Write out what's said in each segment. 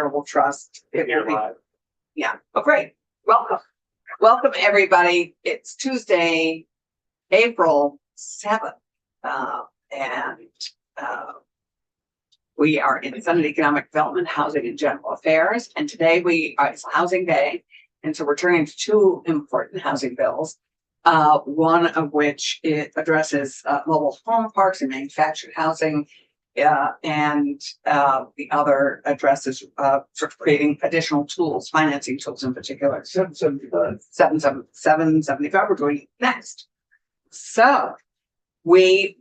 Charitable Trust. It will be, yeah. Oh, great. Welcome. Welcome, everybody. It's Tuesday, April 7th. And we are in Senate Economic Development, Housing and General Affairs. And today it's Housing Day. And so we're turning to two important housing bills. One of which it addresses mobile home parks and manufactured housing. And the other addresses sort of creating additional tools, financing tools in particular. 775 we're doing next. So we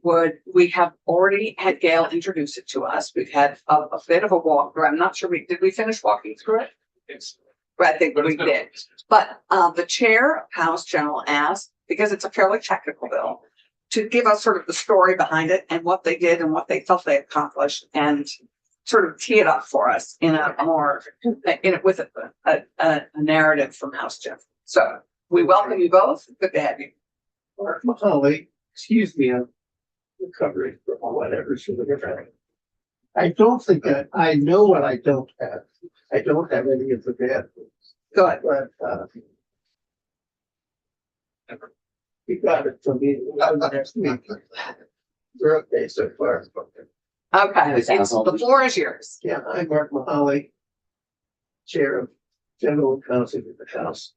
have already had Gail introduce it to us. We've had a bit of a walkthrough. I'm not sure did we finish walking through it? Yes. I think we did. But the chair of House General asked, because it's a fairly technical bill, to give us sort of the story behind it and what they did and what they felt they accomplished, and sort of tee it up for us with a narrative from House Jeff. So we welcome you both. Good to have you. Mark Macaulay, excuse me, I'm recovering from whatever. I don't think I know what I don't have. I don't have any of the bad things. Good. But you got it from me next week. We're okay so far. Okay, the floor is yours. Yeah, I'm Mark Macaulay, Chair of General Council of the House.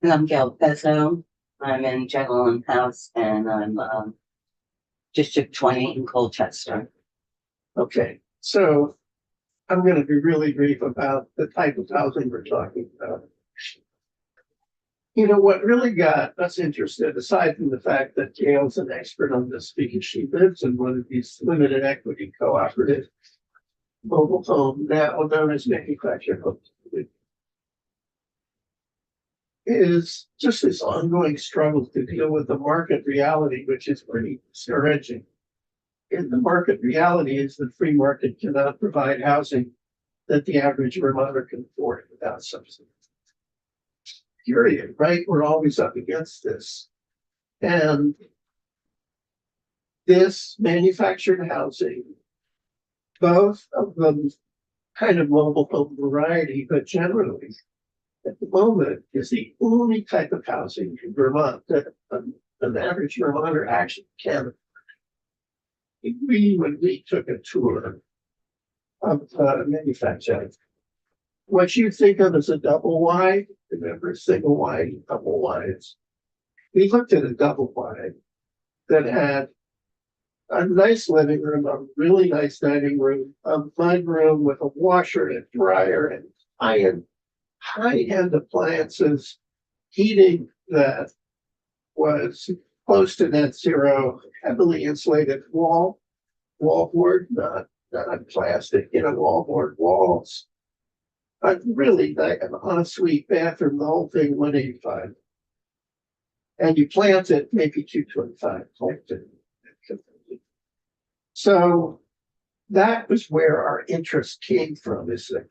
And I'm Gail Pezzo. I'm in General and House, and I'm District 20 in Colchester. Okay, so I'm going to be really brief about the type of housing we're talking about. You know, what really got us interested, aside from the fact that Gail's an expert on this because she lives in one of these limited equity cooperative mobile home, now known as manufactured homes, is just this ongoing struggle to deal with the market reality, which is pretty discouraging. And the market reality is that free market cannot provide housing that the average Vermonter can afford without subsidy. Period, right? We're always up against this. And this manufactured housing, both of them kind of mobile home variety, but generally at the moment is the only type of housing in Vermont that an average Vermonter actually can afford. When we took a tour of manufacturing, what you think of as a double wide, remember single wide, double wides. We looked at a double wide that had a nice living room, a really nice dining room, a mud room with a washer and a dryer and high-end appliances, heating that was close to net zero, heavily insulated wallboard, not plastic, wallboard walls. A really nice ensuite bathroom, the whole thing 185. And you plant it maybe 225. So that was where our interest came from, is that,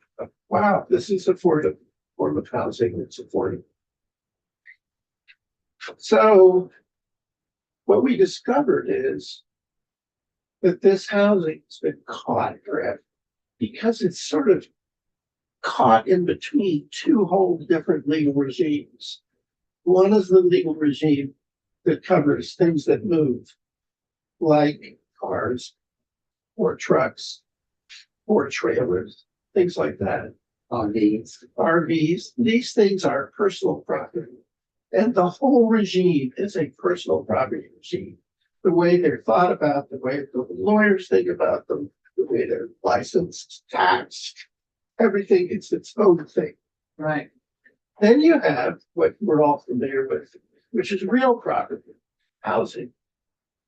wow, this is affordable form of housing that's affordable. So what we discovered is that this housing has been caught forever because it's sort of caught in between two whole different legal regimes. One is the legal regime that covers things that move, like cars or trucks or trailers, things like that. RVs, these things are personal property. And the whole regime is a personal property regime. The way they're thought about, the way the lawyers think about them, the way they're licensed, taxed, everything is its own thing. Right. Then you have what we're all familiar with, which is real property, housing,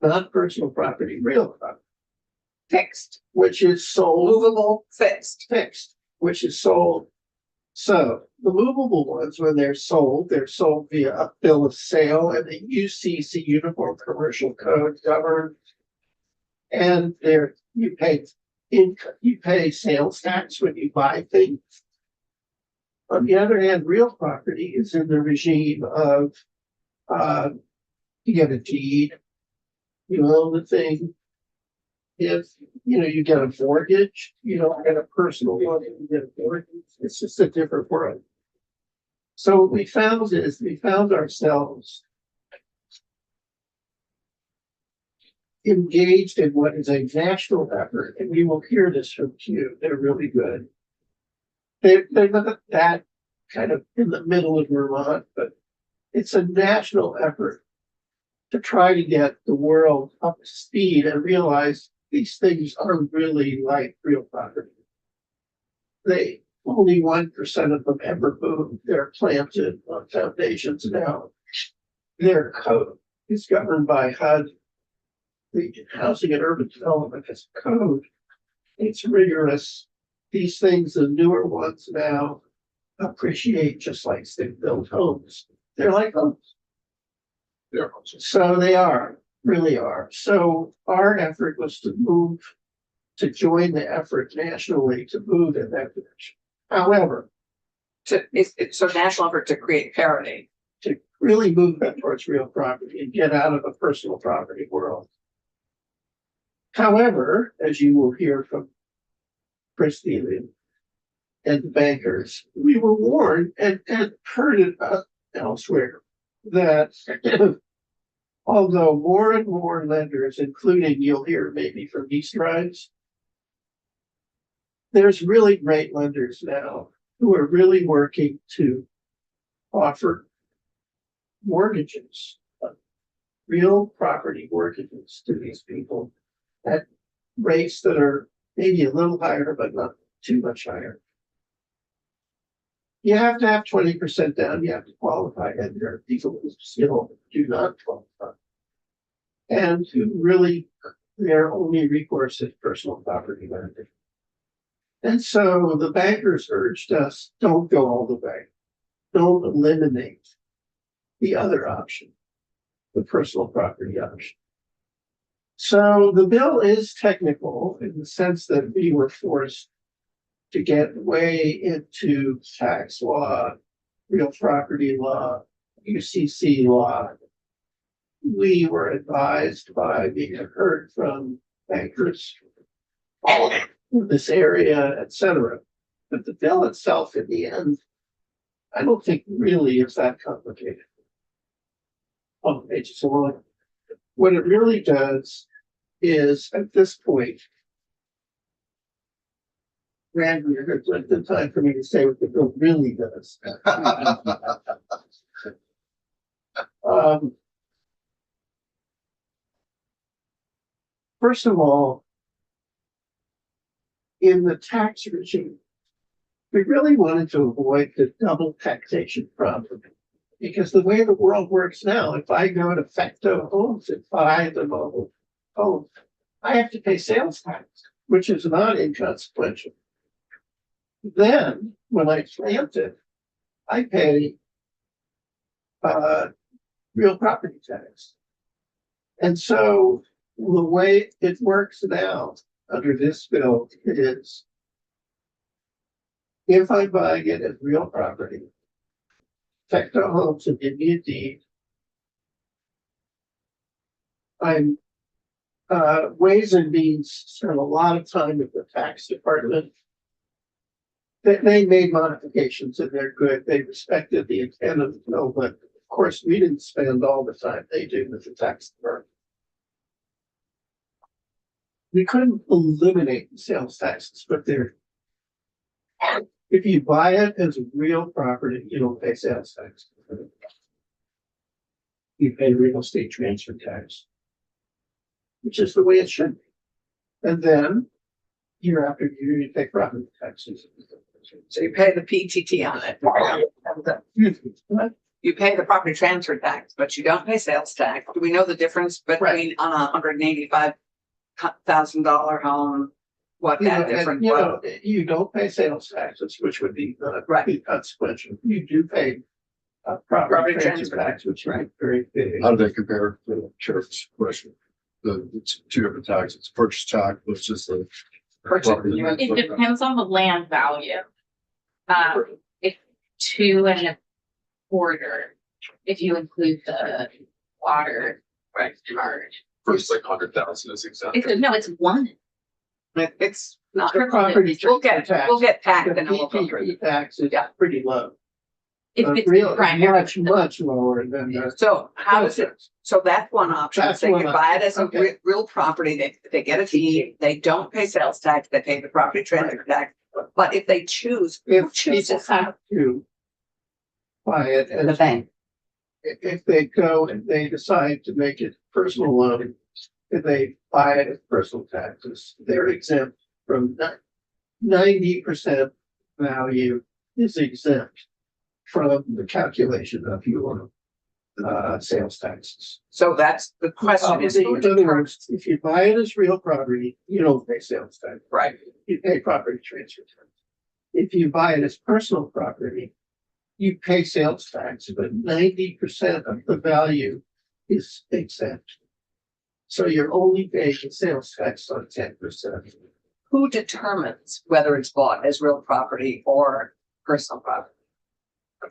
not personal property, real property. Fixed. Which is sold. Movable, fixed. Fixed, which is sold. So the movable ones, when they're sold via a bill of sale, and the UCC, Uniform Commercial Code, govern, and you pay sales tax when you buy things. On the other hand, real property is in the regime of you get a deed, you own the thing. If you get a mortgage, you don't get a personal one, you get a mortgage. It's just a different world. So what we found is we found ourselves engaged in what is a national effort, and we will hear this from Q. They're really good. They're not that kind of in the middle of Vermont, but it's a national effort to try to get the world up to speed and realize these things are really like real property. They only 1% of them ever move. They're planted on foundations now. Their code is governed by HUD. The Housing and Urban Development has a code. It's rigorous. These things, the newer ones now, appreciate just like stick-built homes. They're like homes. So they are, really are. So our effort was to join the effort nationally to move in that direction. However, So national effort to create parity. to really move that towards real property and get out of the personal property world. However, as you will hear from Christie and the bankers, we were warned and heard it elsewhere that although more and more lenders, including you'll hear maybe from East Rise, there's really great lenders now who are really working to offer mortgages, real property mortgages to these people at rates that are maybe a little higher, but not too much higher. You have to have 20% down, you have to qualify, and there are people who still do not qualify. And who really, their only recourse is personal property lending. And so the bankers urged us, don't go all the way. Don't eliminate the other option, the personal property option. So the bill is technical in the sense that we were forced to get way into tax law, real property law, UCC law. We were advised by being heard from bankers in this area, etc. But the bill itself, in the end, I don't think really is that complicated. On pages long. What it really does is, at this point, Randy, it's a good time for me to say what the bill really does. First of all, in the tax regime, we really wanted to avoid the double taxation problem. Because the way the world works now, if I go to Fecto Homes and buy the mobile home, I have to pay sales tax, which is not inconsequential. Then, when I plant it, I pay real property tax. And so the way it works now under this bill is if I buy it as real property, Fecto Homes and give me a deed, I'm Ways and Means spent a lot of time with the tax department. They made modifications and they're good. They respected the intent of the bill, but of course we didn't spend all the time they do with the tax department. We couldn't eliminate the sales taxes, but if you buy it as a real property, you don't pay sales tax. You pay real estate transfer tax, which is the way it should be. And then year after year, you pay property taxes. So you pay the PTT on it. You pay the property transfer tax, but you don't pay sales tax. Do we know the difference between on a $185,000 home? What that difference was? You don't pay sales taxes, which would be Right. consequential. You do pay property transfer tax, which is very big. How do they compare to the sheriff's question? It's two different taxes, purchase tax, which just the. Purchase. It depends on the land value. If 2.25, if you include the water charge. First, like 100,000 is exempt. No, it's one. It's not, The property we'll transfer get, we'll tax, get packed the and then we'll go through. PPP tax is Yeah. pretty low. If But it's real, primary. much lower than the. So how does it, so that's one option. That's They one can buy it as a option, okay. real property, they get a fee, they don't pay sales tax, they pay the property transfer tax. But if they choose, who If people chooses how? have to buy it, The and bank, if they go and they decide to make it personal loan, if they buy it as personal taxes, they're exempt from 90% value is exempt from the calculation of your sales taxes. So that's the question is who In other determines, words, if you buy it as real property, you don't pay sales tax. right? You pay property transfer tax. If you buy it as personal property, you pay sales tax, but 90% of the value is exempt. So you're only paying sales tax on 10%. Who determines whether it's bought as real property or personal property?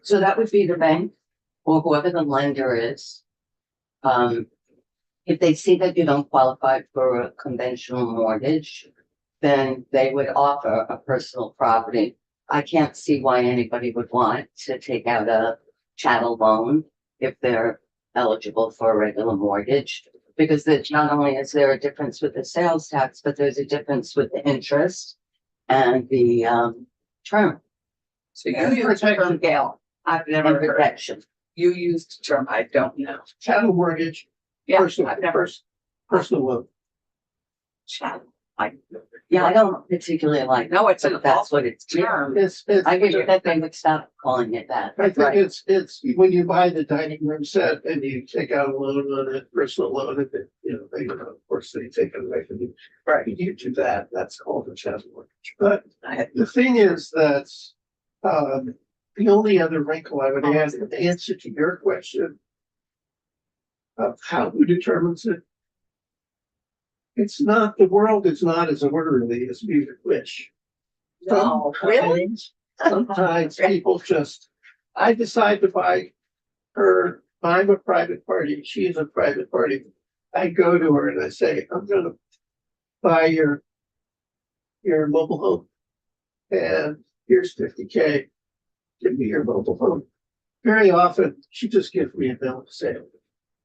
so that would be the bank or whoever the lender is. If they see that you don't qualify for a conventional mortgage, then they would offer a personal property. I can't see why anybody would want to take out a chattel loan if they're eligible for a regular mortgage. Because there's not only is there a difference with the sales tax, but there's a difference with the interest and the term So you And use the term protection. Gail. I've and never heard. protection. You used the term, I don't know. Chattel mortgage, Yeah, personal, I've never. personal loan. Chattel. Yeah, I don't particularly like, No, it's an but that's what it's term. It's, I wish that they would stop calling it that. I think it's when you buy the dining room set and you take out a loan on it, personal loan, and they, of course, they take it away from you. Right. You do that, that's called a chattel mortgage. But I had- the thing is that, the only other wrinkle I would add in answer to your question of who determines it. It's not, the world is not as orderly as we would wish. No, really? Sometimes people just, I decide to buy her, I'm a private party, she's a private party. I go to her and I say, I'm gonna buy your mobile home. And here's 50K, give me your mobile home. Very often, she just gives me a bill of sale.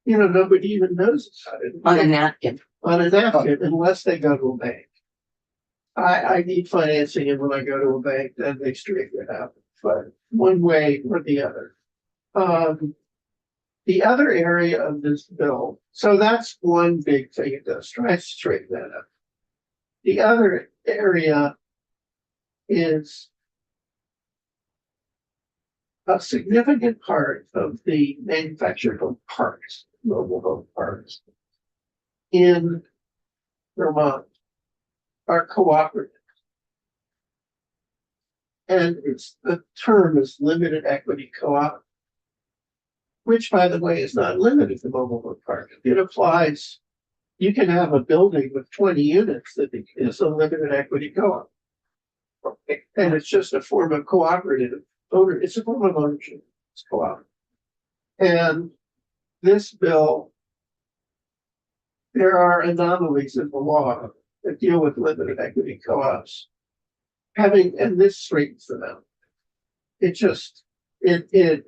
Nobody even knows about it. On a napkin. On a napkin, unless they go to a bank. I need financing, and when I go to a bank, then they straighten it out, but one way or the other. The other area of this bill, so that's one big thing it does, try to straighten that up. The other area is a significant part of the manufactured home parks, mobile home parks in Vermont are cooperative. And the term is limited equity co-op, which by the way is not limited to mobile home park. It applies, you can have a building with 20 units that is a limited equity co-op. And it's just a form of cooperative owner, it's a form of ownership, it's co-op. And this bill, there are anomalies in the law that deal with limited equity co-ops. And this straightens them out. It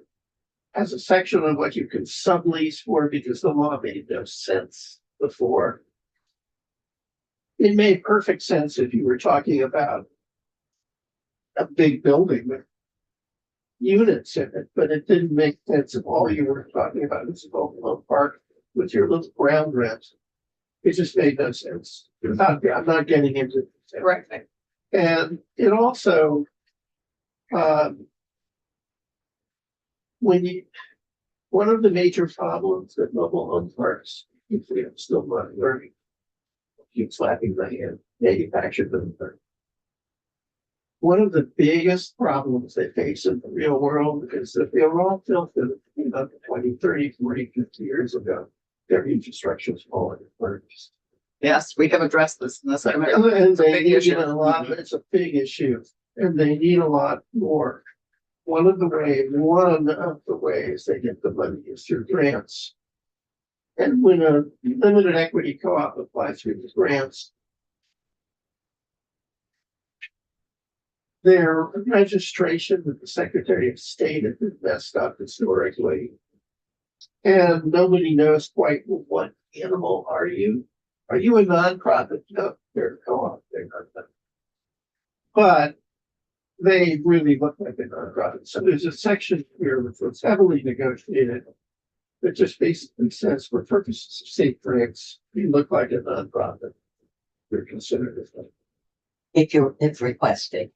has a section on what you can sublease for because the law made no sense before. It made perfect sense if you were talking about a big building with units in it, but it didn't make sense if all you were talking about was a mobile park with your little ground rent. It just made no sense. I'm not getting into it. Right. And it also, one of the major problems that mobile home parks, if we are still not learning, keep slapping my hand, manufactured them. One of the biggest problems they face in the real world is that they were all built in 20, 30, 40, 50 years ago. Their infrastructure is falling apart. Yes, we have addressed this in this. And It's a they big need issue. a lot, it's a big issue, and they need a lot more. One of the ways they get the money is through grants. And when a limited equity co-op applies through the grants, their registration with the Secretary of State has been messed up historically. And nobody knows quite, well, what animal are you? Are you a nonprofit? No, they're a co-op, they're not. But they really look like a nonprofit. So there's a section here which was heavily negotiated. That just basically says for purposes of state grants, you look like a nonprofit. You're considered as one. If requested.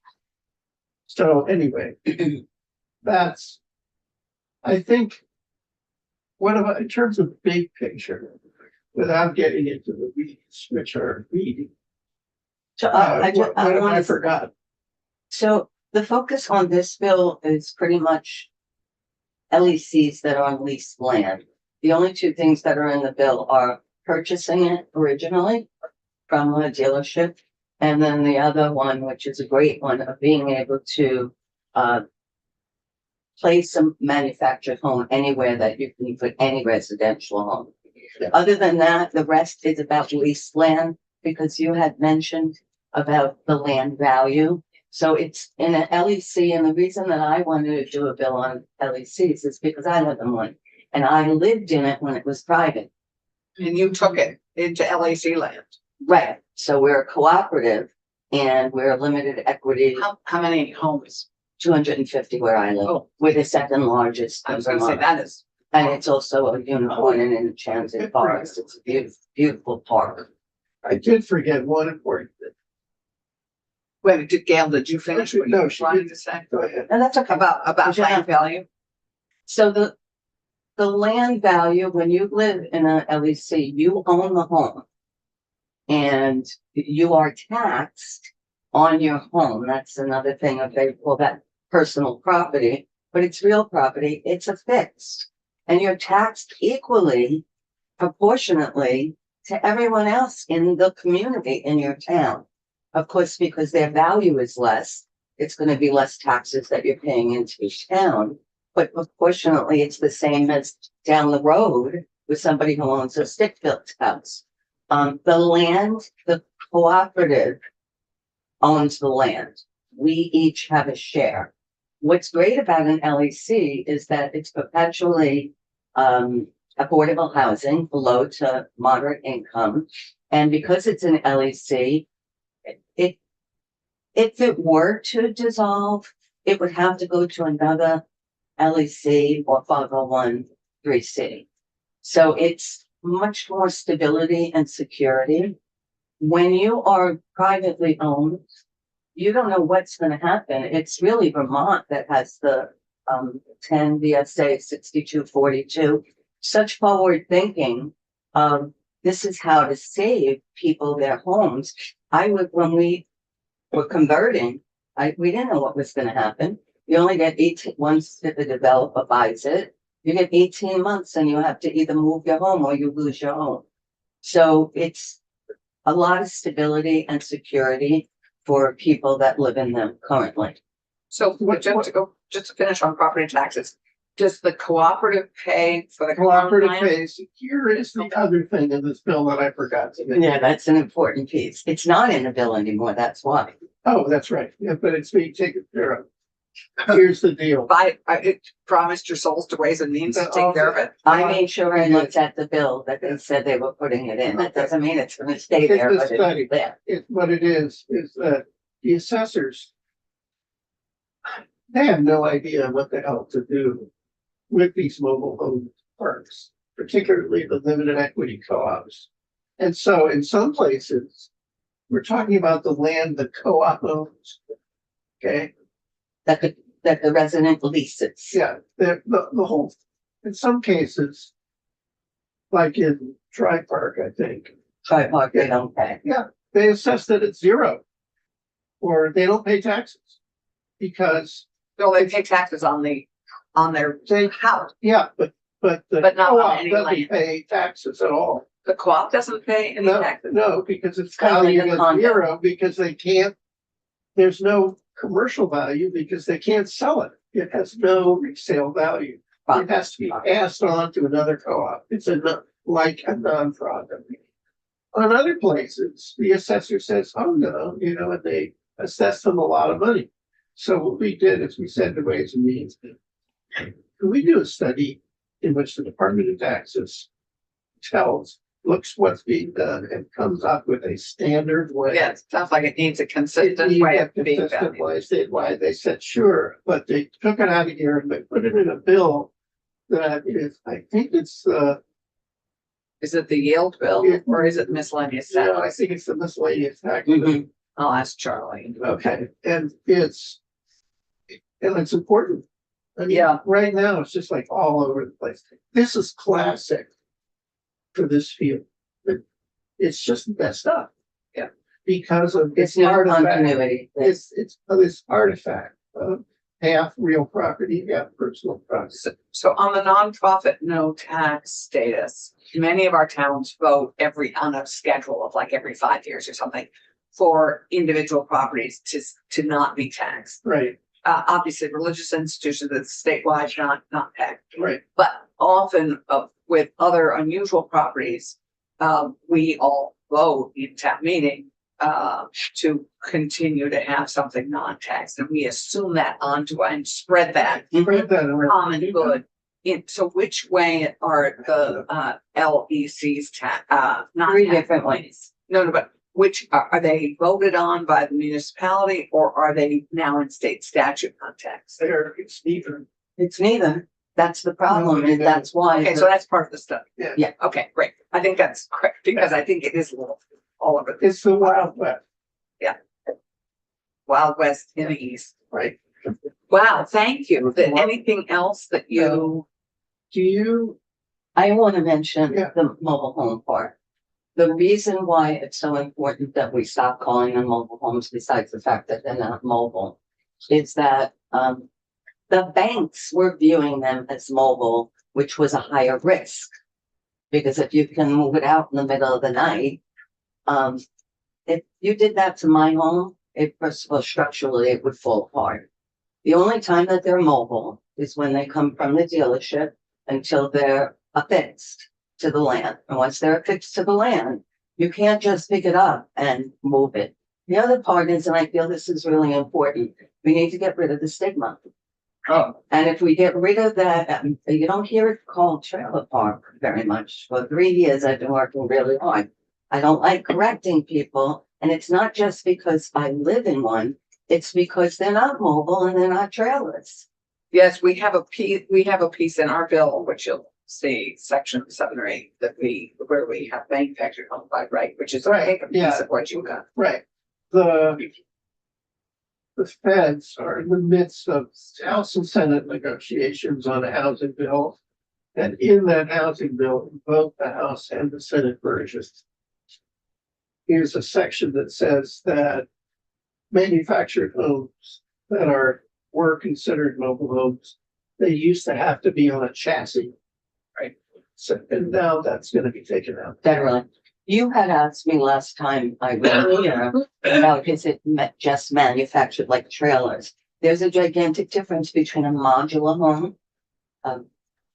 So anyway, that's, I think, in terms of big picture, without getting into the weeds, which are weedy. So What have I want to, forgot? so the focus on this bill is pretty much LECs that are on leased land. The only two things that are in the bill are purchasing it originally from a dealership. And then the other one, which is a great one, of being able to place a manufactured home anywhere that you can put any residential home. Yeah. Other than that, the rest is about leased land, because you had mentioned about the land value. So it's in an LEC, and the reason that I wanted to do a bill on LECs is because I live in one, and I lived in it when it was private. And you took it into LAC land. Right. So we're a cooperative, and we're a limited equity, How many homes? 250 where I live. Oh. We're the second largest I in was gonna say Vermont. that is, And it's also a unicorn in an enchanted forest. It's a beautiful, beautiful park. I did forget one important thing. wait, did you finish what you No, were she trying didn't. to say? Go ahead. And that's okay. About Yeah. land value? So the land value, when you live in a LEC, you own the home. And you are taxed on your home. That's another thing that they call that personal property, but it's real property. It's a fixed. And you're taxed equally, proportionately to everyone else in the community in your town. Of course, because their value is less, it's going to be less taxes that you're paying into each town. But proportionately, it's the same as down the road with somebody who owns a stick-built house. The land, the cooperative owns the land. We each have a share. What's great about an LEC is that it's perpetually affordable housing below to moderate income. And because it's an LEC, if it were to dissolve, it would have to go to another LEC or 501(c)(3). So it's much more stability and security. When you are privately owned, you don't know what's going to happen. It's really Vermont that has the 10 VSA 6242. Such forward thinking. This is how to save people their homes. When we were converting, we didn't know what was going to happen. You only get 18 once the developer buys it. You get 18 months and you have to either move your home or you lose your home. So it's a lot of stability and security for people that live in them currently. So just to finish on property taxes, does the cooperative pay for the Cooperative land? pays. Here is the other thing in this bill that I forgot to mention. Yeah, that's an important piece. It's not in the bill anymore, that's why. Oh, that's right. Yeah, but it's being taken care of. Here's the deal. I promised your souls to Ways and Means to take care of it. I made sure I looked at the bill that they said they were putting it in. That doesn't mean it's gonna stay there, It's a but study. it's there. What it is that the assessors, they have no idea what the hell to do with these mobile home parks, particularly the limited equity co-ops. And so in some places, we're talking about the land the co-op owns. Okay, That the resident leases. yeah, the whole, in some cases, like in Tri Park, I think, Try park, they don't pay. they assess that it's zero. Or they don't pay taxes. Because So they pay taxes on their house. yeah, but the But not on co-op any doesn't land. pay taxes at all. The co-op doesn't pay any No, taxes. no, because it's kind of like valued a at condo. zero, because they can't, there's no commercial value because they can't sell it. It has no resale value. It has to be passed on to another co-op. It's like a nonprofit. On other places, the assessor says, oh no, and they assess them a lot of money. So what we did is we said to Ways and Means, can we do a study in which the Department of Taxes looks what's being done and comes up with a standard way? Yeah, it sounds like it needs a It consistent needs way a of being consistent valued. way, statewide. They said, sure, but they took it out of here and they put it in a bill that is, I think it's, Is it the yield bill Yeah. or is it miscellaneous no, I tax? think it's the miscellaneous tax. Mhm. I'll ask Charlie. Okay, and it's important. I mean, Yeah. right now, it's just like all over the place. This is classic for this field. It's just messed up. Yeah. Because of It's this no artifact. continuity. It's this artifact of half real property, half personal property. So on the nonprofit no tax status, many of our towns vote on a schedule of like every 5 years or something for individual properties to not be taxed. Right, Obviously, religious institutions that's statewide, not taxed. right. But often with other unusual properties, we all vote in town meeting to continue to have something non-taxed, and we assume that onto and spread that Spread that around. common good. So which way are the LECs not Three taxed? different ways. No, but which are they voted on by the municipality, or are they now in state statute not taxed? There, it's neither. It's neither. That's the problem, No, and that's why. Okay, so that's part of the study. Yeah. Yeah. Okay, great. I think that's correct, because I think it is a little all over the It's the Wild West, Wild West in the East. right? Wow, thank you. Anything else that you, Do you, I want to mention Yeah. the mobile home part. The reason why it's so important that we stop calling them mobile homes, besides the fact that they're not mobile, is that the banks were viewing them as mobile, which was a higher risk. Because if you can move it out in the middle of the night, if you did that to my home, first of all, structurally, it would fall apart. The only time that they're mobile is when they come from the dealership until they're affixed to the land. And once they're affixed to the land, you can't just pick it up and move it. The other part is, and I feel this is really important, we need to get rid of the stigma. And if we get rid of that, you don't hear it called trailer park very much. For 3 years, I've been working really hard. I don't like correcting people, and it's not just because I live in one. It's because they're not mobile and they're not trailers. yes, we have a piece in our bill, which you'll see, section 7 or 8, where we have manufactured home by right, which is I think a piece Yeah. of what you got. right, the feds are in the midst of House and Senate negotiations on a housing bill. And in that housing bill, both the House and the Senate versions, here's a section that says that manufactured homes that were considered mobile homes, they used to have to be on a chassis. Right. So, and now that's gonna be taken out. Federally. You had asked me last time I was here about is it just manufactured like trailers? There's a gigantic difference between a modular home,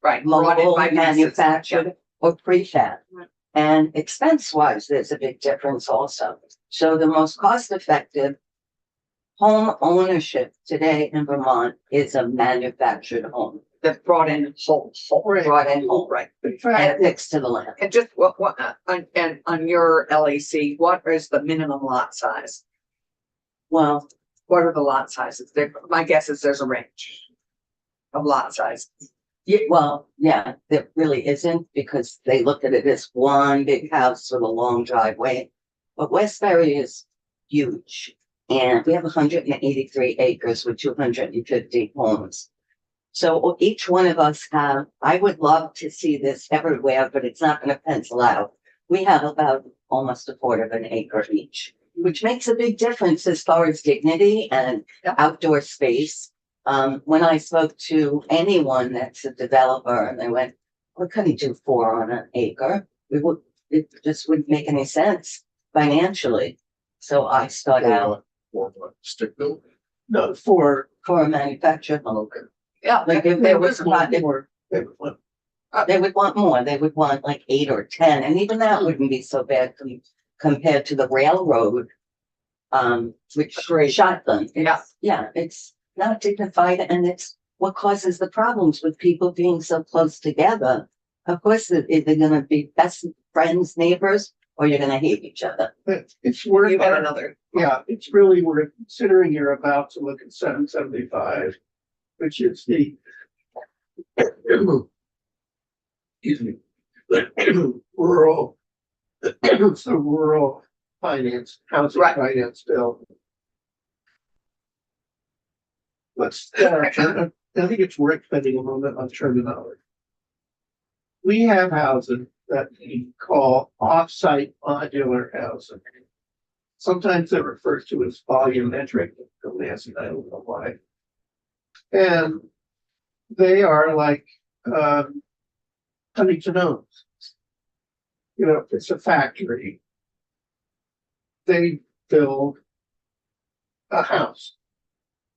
Right. brought in mobile by businesses. manufactured or prefab. Right. And expense wise, there's a big difference also. So the most cost effective home ownership today in Vermont is a manufactured home, That's brought in whole, Right. brought in whole, right. In and fact, affixed to the land. And just on your LEC, what is the minimum lot size? Well, What are the lot sizes? My guess is there's a range of lot size. yeah, there really isn't because they look at it as one big house with a long driveway. But Westbury is huge and we have 183 acres with 250 homes. So each one of us I would love to see this everywhere, but it's not going to pencil out. We have about almost a quarter of an acre each, which makes a big difference as far as dignity and Yep. outdoor space. When I spoke to anyone that's a developer and they went, we couldn't do 4 on an acre. It just wouldn't make any sense financially. So I start out For what, stick built? no, for. for a manufactured home. Yeah. Like if there was about, More, they would want- they would want more, they would want like 8 or 10, and even that wouldn't be so bad compared to the railroad which Agreed. shotgun. Yeah. Yeah, it's not dignified and it's what causes the problems with people being so close together. Of course, they're gonna be best friends, neighbors, or you're gonna hate each other. But it's worth, You got another. yeah, it's really worth considering you're about to look at 775, which is the excuse me, rural, it's the rural finance, housing Right. finance bill. Let's, I think it's worth spending a moment on terminology. We have housing that we call off-site modular housing. Sometimes they're referred to as volumetric, don't ask me, I don't know why. And they are like, Huntington Homes. You know, it's a factory. They build a house.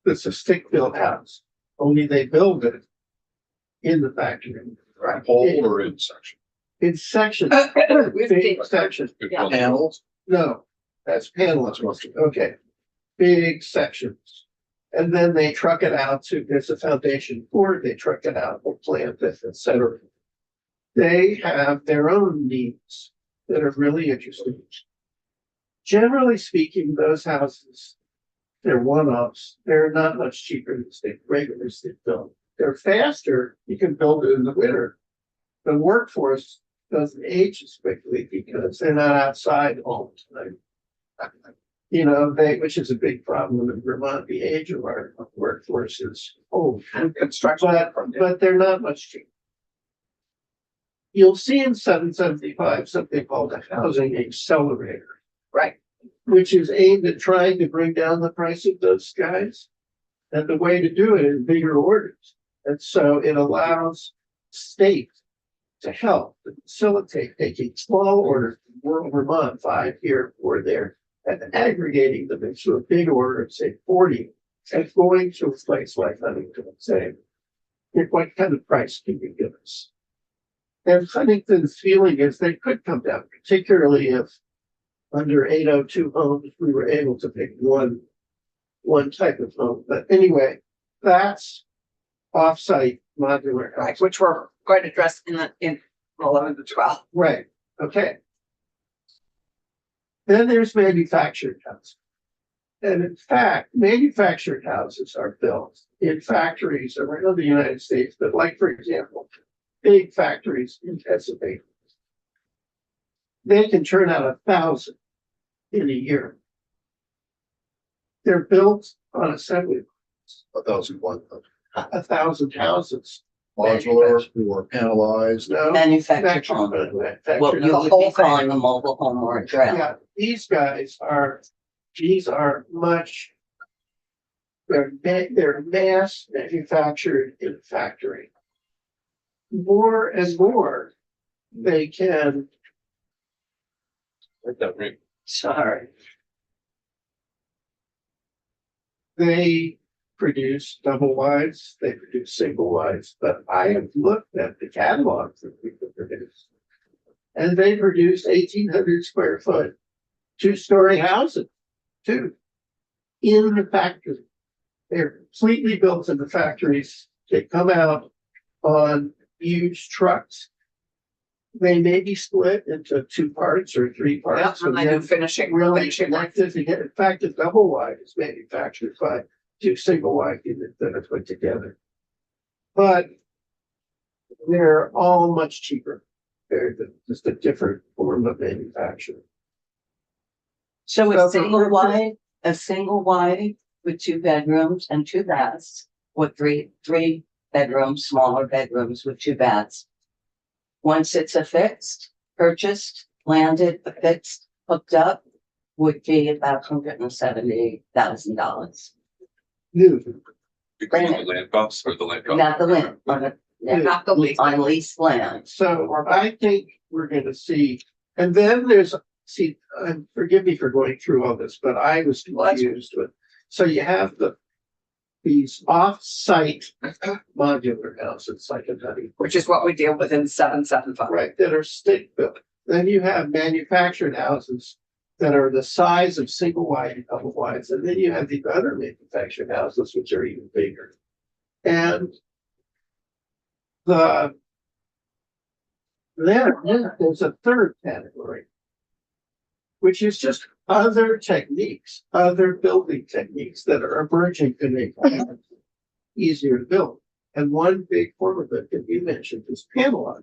It's a stick-built house, only they build it in the factory. Right, whole or in section? In sections, With big people. sections. Yeah. Panels? No, that's panels. Okay, big sections. And then they truck it out to, there's a foundation for it, they truck it out, they plant it, et cetera. They have their own needs that are really interesting. Generally speaking, those houses, they're one-offs. They're not much cheaper than regular stick built. They're faster. You can build it in the winter. The workforce doesn't age as quickly because they're not outside all the time. You know, which is a big problem in Vermont. The age of our workforce is old, And construction. but they're not much cheaper. You'll see in 775 something called a housing accelerator, Right. which is aimed at trying to bring down the price of those guys. And the way to do it is bigger orders. And so it allows state to help to facilitate taking small orders from rural Vermont, 5 here, 4 there, and aggregating them into a big order of say 40, and going to a place like Huntington and saying, what kind of price can you give us? And Huntington's feeling is they could come down, particularly if under 802 homes, we were able to pick one type of home. But anyway, that's off-site modular Right, housing. which we're going to address in 11 to 12. Right, okay. Then there's manufactured housing. And in fact, manufactured houses are built in factories around the United States, but like, for example, big factories in Pennsylvania. They can turn out 1,000 in a year. They're built on assembly, 1,001. 1,000 houses. Modular or panelized? No. Manufactured home, what Manufactured you The would whole be thing. calling a mobile home or a trailer. Yeah, these guys are, these are much. They're mass manufactured in a factory. More and more, they can, Like that ring. sorry. They produce double wides, they produce single wides, but I have looked at the catalogs that people produce. And they produce 1,800 square foot, 2-story houses, too, in the factory. They're completely built in the factories. They come out on huge trucks. They may be split into 2 parts or 3 Yeah, parts. and and they do then finishing. really finishing work. connected together. In fact, a double wide is manufactured by 2 single wide units that are put together. But they're all much cheaper. They're just a different form of manufacturing. So So a single wide with 2 bedrooms and 2 baths, or three bedrooms, smaller bedrooms with 2 baths. Once it's affixed, purchased, landed, affixed, hooked up, would be about $170,000. New. Including the land costs or the land cost? Not the land, Not the least. on leased land. So I think we're gonna see, and then there's, forgive me for going through all this, but I was confused with. So you have these off-site modular houses, like a nutty, Which is what we deal with in 775. right, that are stick built. Then you have manufactured houses that are the size of single wide and double wides, and then you have the other manufactured houses, which are even bigger. And then there's a third category, which is just other techniques, other building techniques that are emerging to make homes easier to build. And one big form of it that you mentioned is panelized.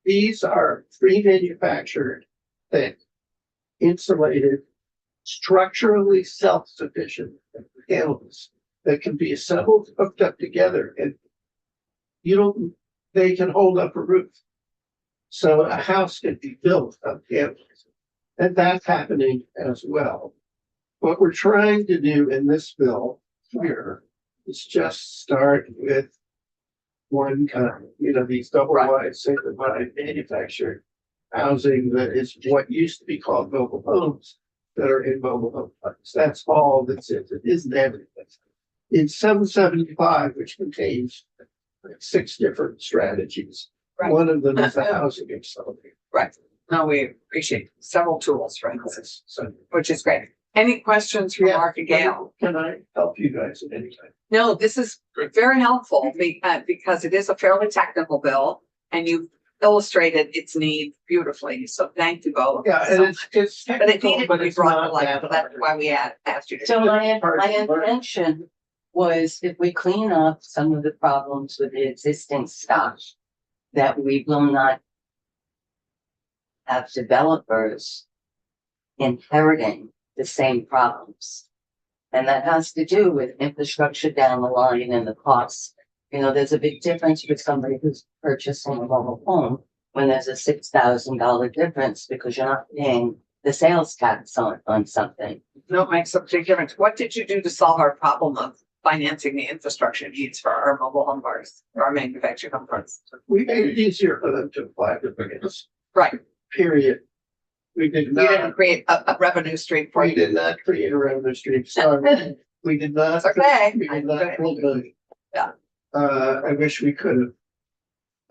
These are pre-manufactured, thick, insulated, structurally self-sufficient panels that can be assembled, hooked up together, and they can hold up a roof. So a house can be built on panels. And that's happening as well. What we're trying to do in this bill here is just start with one kind, these double wide, single wide manufactured housing that is what used to be called mobile homes that are in mobile home parks. That's all that's it. It isn't everything. In 775, which contains 6 different strategies. Right. One of them is the housing accelerator. Right. No, we appreciate several tools for this, So, which is great. Any questions from Yeah. Mark and Gail? can I help you guys at any time? No, this is very helpful because it is a fairly technical bill and you've illustrated its need beautifully. So thank you both. Yeah, so and it's But it technical, needed to but be it's brought to not light, that so that's hard. why we asked you to. So my Part of the work. intention was if we clean up some of the problems with the existing stock, that we will not have developers inheriting the same problems. And that has to do with infrastructure down the line and the costs. There's a big difference with somebody who's purchasing a mobile home when there's a $6,000 difference because you're not paying the sales tax on something. No, it makes a big difference. What did you do to solve our problem of financing the infrastructure needs for our mobile home parks, or our manufactured home parks? We made it easier for them to apply for grants, Right. period. We did We didn't not, create a revenue stream for we you. did not create a revenue stream, sorry. We did not. It's okay. We did not create money. Yeah. I wish we could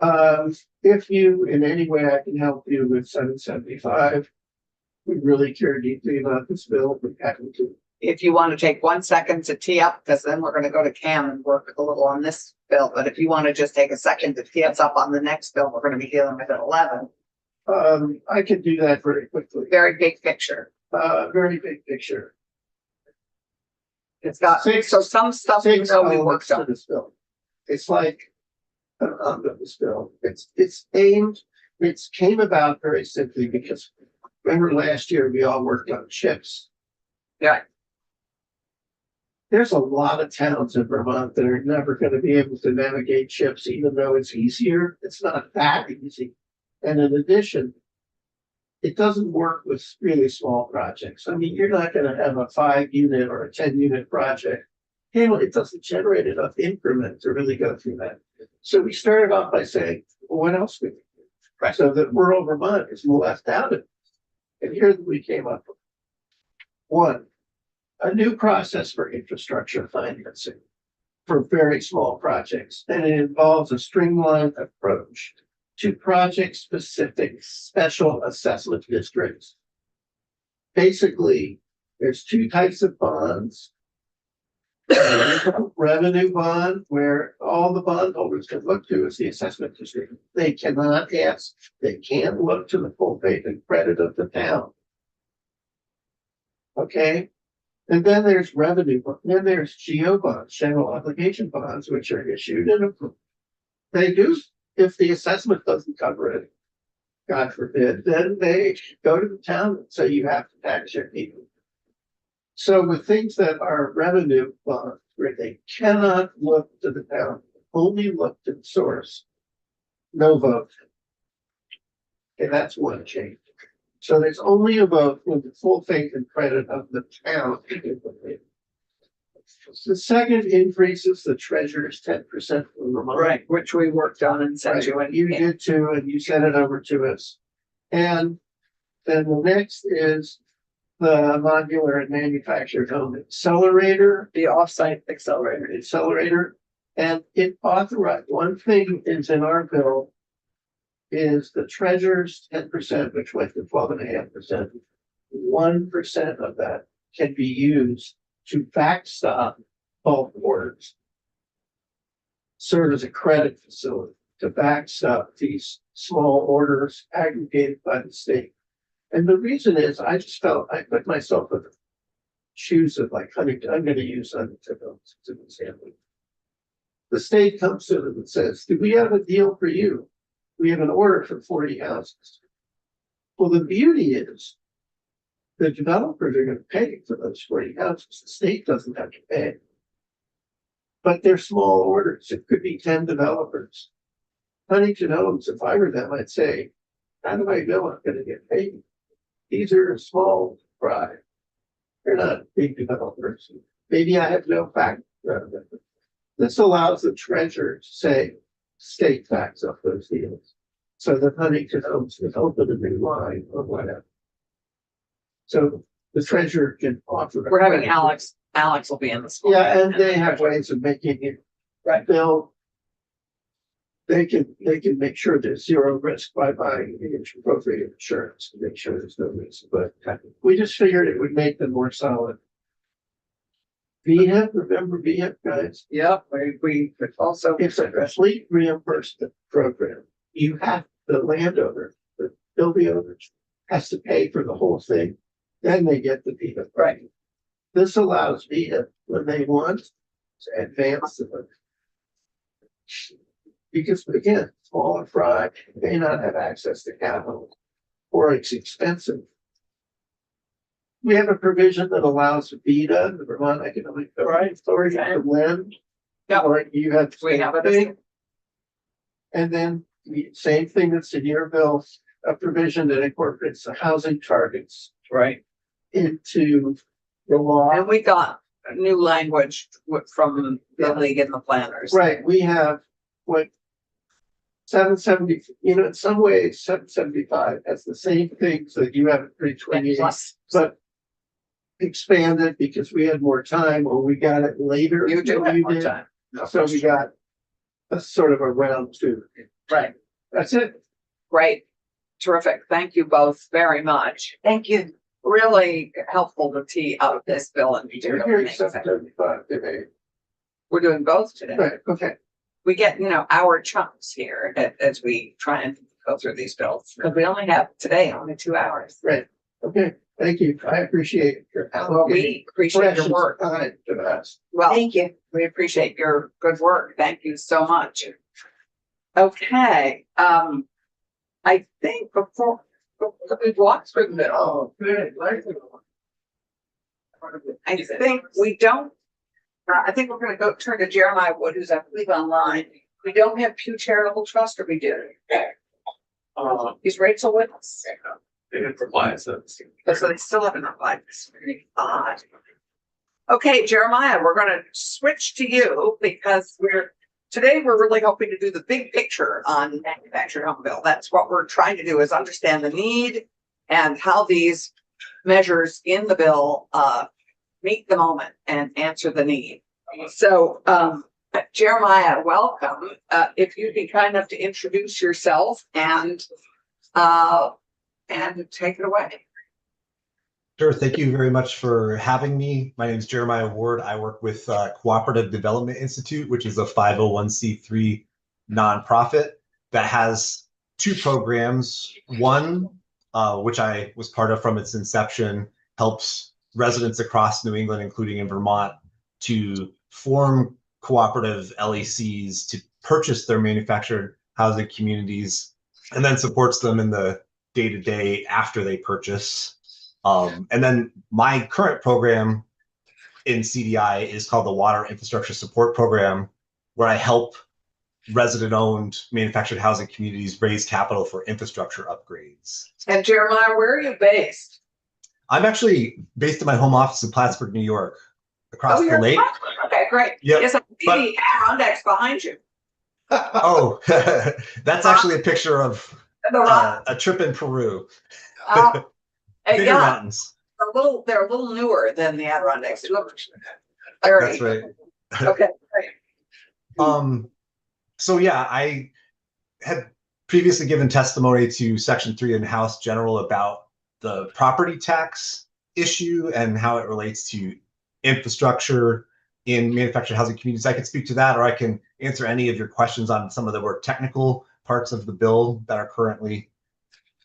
have. If you, in any way I can help you with 775, we really care deeply about this bill, we're happy to. If you want to take 1 second to tee up, because then we're going to go to Cam and work a little on this bill. But if you want to just take a second to tee us up on the next bill, we're going to be dealing with at 11. I can do that very quickly. Very big picture. Very big picture. It's got, Six- so some stuff we Six know we elements worked to on. this bill. It's like an omnibus bill. It came about very simply because remember last year we all worked on chips. Yeah. There's a lot of towns in Vermont that are never going to be able to navigate chips, even though it's easier. It's not that easy. And in addition, it doesn't work with really small projects. I mean, you're not going to have a 5-unit or a 10-unit project. It doesn't generate enough increment to really go through that. So we started off by saying, well, what else we can do? Right. So that rural Vermont is left out of it. And here's what we came up with. 1, a new process for infrastructure financing for very small projects. And it involves a streamlined approach to project-specific special assessment districts. Basically, there's 2 types of bonds. Revenue bond, where all the bondholders can look to is the assessment district. They can't look to the full faith and credit of the town. Okay? And then there's revenue, then there's GO bonds, general obligation bonds, which are issued and approved. They do, if the assessment doesn't cover it, God forbid, then they go to the town and say you have to tax your people. So with things that are revenue bonds, where they cannot look to the town, only look to the source, no vote. Okay, that's one change. So there's only a vote with the full faith and credit of the town. The second increases the treasurer's 10% from Vermont. Right, which we worked on and sent you. You did too, and you sent it over to us. And then the next is the modular and manufactured home accelerator, The offsite accelerator. and it authorized, one thing is in our bill is the treasurer's 10%, which went to 12.5%. 1% of that can be used to backstop bulk orders. Serve as a credit facility to backstop these small orders aggregated by the state. And the reason is, I just felt, I put myself in the shoes of like Huntington. I'm gonna use Huntington as an example. The state comes to them and says, do we have a deal for you? We have an order for 40 houses. Well, the beauty is the developers are gonna pay for those 40 houses. The state doesn't have to pay. But they're small orders. It could be 10 developers. Huntington Homes, if I were them, I'd say, how do I know I'm gonna get paid? These are small fry. They're not big developers. Maybe I have no fact. This allows the treasurer to say, state backs up those deals. So that Huntington Homes can open a new line or whatever. So the treasurer can offer. We're having Alex will be in this. Yeah, and they have ways of making it. Right. They can make sure there's zero risk by buying appropriate insurance to make sure there's no risk, but we just figured it would make them more solid. VHIP, remember VHIP, guys? Yep, we also. It's a complete reimbursement program. You have, the landowner, the building owner has to pay for the whole thing. Then they get the VHIP. Right. This allows VHIP when they want to advance the. Because again, smaller fry may not have access to capital or it's expensive. We have a provision that allows VEDA, the Vermont Economic Development Authority, to lend. Yep. Or you have. We have it. thing. And then the same thing that's in your bill, a provision that incorporates the housing targets Right. into the law. And we got new language from the league and the planners. Right, we have what 770, in some ways, 775 has the same things that you have at 328, Plus, but expanded because we had more time or we got it later. you do than have you more did. time. So we got a sort of a round two. Right. That's it. Great. Terrific. Thank you both very much. Thank you. Really helpful to tee out this bill and do You're hearing 775 today. We're doing both today. Right, okay. We get, hour chunks here as we try and go through these bills. Because we only have today only 2 hours. Right. Okay, thank you. I appreciate your Well, we appreciate your work. Time to us. Well, you. we appreciate your good work. Thank you so much. Okay, I think before we walk through the bill, Oh, good. I think we don't. I think we're going to go turn to Jeremiah Wood, who's I believe online. We don't have Pew Charitable Trust, or we do. Is Rachel with us? They didn't reply, so. So they still haven't replied. It's very odd. Okay, Jeremiah, we're going to switch to you because today we're really hoping to do the big picture on manufactured home bill. That's what we're trying to do, is understand the need and how these measures in the bill meet the moment and answer the need. So, Jeremiah, welcome. If you'd be kind enough to introduce yourself and take it away. Sure. Thank you very much for having me. My name is Jeremiah Ward. I work with Cooperative Development Institute, which is a 501c3 nonprofit that has two programs. One, which I was part of from its inception, helps residents across New England, including in Vermont, to form cooperative LECs to purchase their manufactured housing communities and then supports them in the day-to-day after they purchase. And then my current program in CDI is called the Water Infrastructure Support Program, where I help resident-owned manufactured housing communities raise capital for infrastructure upgrades. And Jeremiah, where are you based? I'm actually based in my home office in Plattsburgh, New York, across the you're lake. Okay, great. Yep, Yes, I see but- the Adirondacks behind you. Oh, that's actually a picture of The rock. a trip in Peru. And Bigger yeah, mountains. they're a little newer than the Adirondacks. They look very- That's right. Okay, great. So yeah, I had previously given testimony to Section 3 in House General about the property tax issue and how it relates to infrastructure in manufactured housing communities. I can speak to that, or I can answer any of your questions on some of the more technical parts of the bill that are currently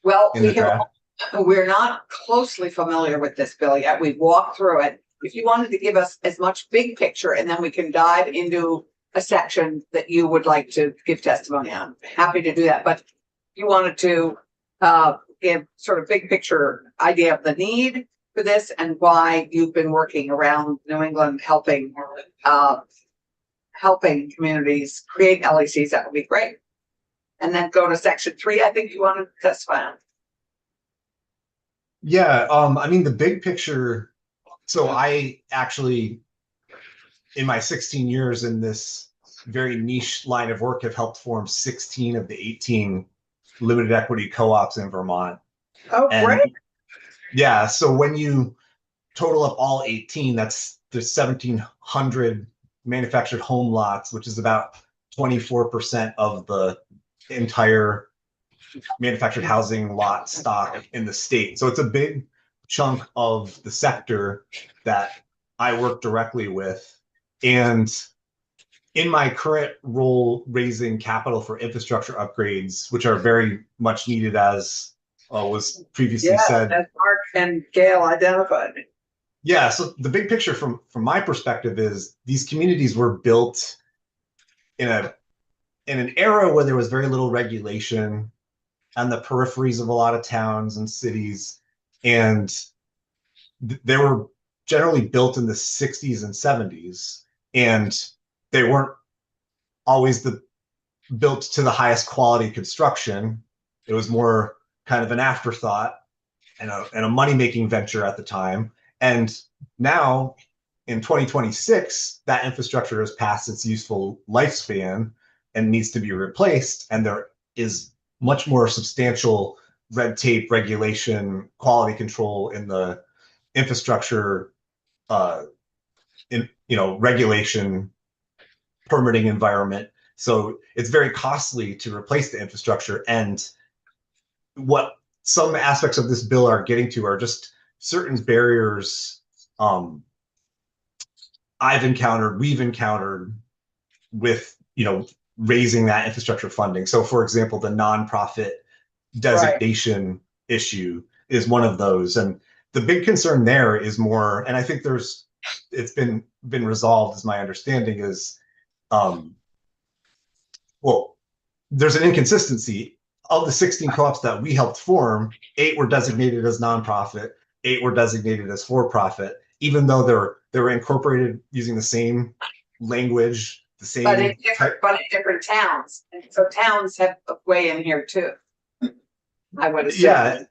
Well, in the draft. we're not closely familiar with this bill yet. We've walked through it. If you wanted to give us as much big picture, and then we can dive into a section that you would like to give testimony on, happy to do that. But you wanted to give sort of big picture idea of the need for this and why you've been working around New England helping communities create LECs, that would be great. And then go to section 3, I think you wanted to testify on. Yeah, I mean, the big picture. So I actually, in my 16 years in this very niche line of work, have helped form 16 of the 18 limited equity co-ops in Vermont. Oh, And great. yeah, so when you total up all 18, that's the 1,700 manufactured home lots, which is about 24% of the entire manufactured housing lot stock in the state. So it's a big chunk of the sector that I work directly with. And in my current role, raising capital for infrastructure upgrades, which are very much needed, as was previously said. As Mark and Gail identified. Yeah, so the big picture from my perspective is these communities were built in an era where there was very little regulation on the peripheries of a lot of towns and cities, and they were generally built in the 60s and 70s, and they weren't always built to the highest quality construction. It was more kind of an afterthought and a money-making venture at the time. And now in 2026, that infrastructure has passed its useful lifespan and needs to be replaced. And there is much more substantial red tape, regulation, quality control in the infrastructure, regulation, permitting environment. So it's very costly to replace the infrastructure. And what some aspects of this bill are getting to are just certain barriers we've encountered with, raising that infrastructure funding. So for example, the nonprofit designation issue is one of those. And the big concern there is more, and I think it's been resolved, as my understanding is, there's an inconsistency. Of the 16 co-ops that we helped form, 8 were designated as nonprofit, 8 were designated as for-profit, even though they were incorporated using the same language, the same. But in different towns. And so towns have a way in here too. I would assume. Yeah,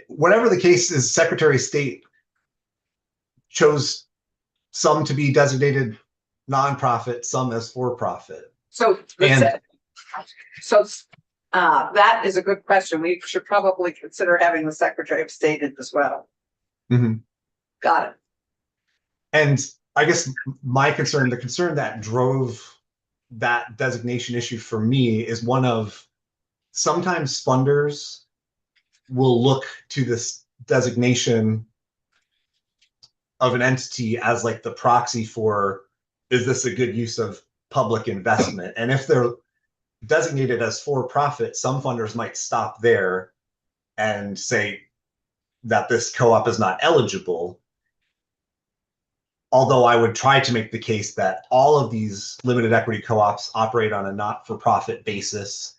whatever the case is, Secretary of State chose some to be designated nonprofit, some as for-profit. So that is a good question. We should probably consider having the Secretary of State in as well. Mm-hmm. Got it. And I guess my concern, the concern that drove that designation issue for me, is one of sometimes funders will look to this designation of an entity as like the proxy for, is this a good use of public investment? And if they're designated as for-profit, some funders might stop there and say that this co-op is not eligible. Although I would try to make the case that all of these limited equity co-ops operate on a not-for-profit basis.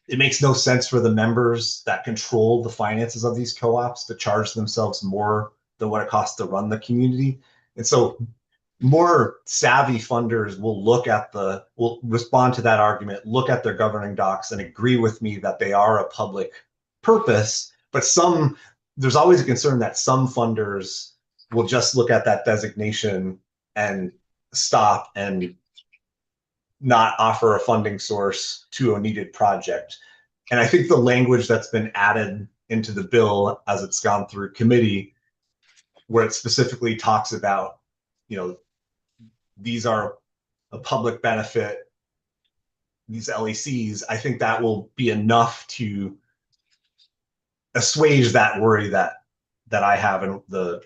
It makes no sense for the members that control the finances of these co-ops to charge themselves more than what it costs to run the community. And so more savvy funders will respond to that argument, look at their governing docs, and agree with me that they are a public purpose. But there's always a concern that some funders will just look at that designation and stop and not offer a funding source to a needed project. And I think the language that's been added into the bill as it's gone through committee, where it specifically talks about, these are a public benefit, these LECs, I think that will be enough to assuage that worry that that I have and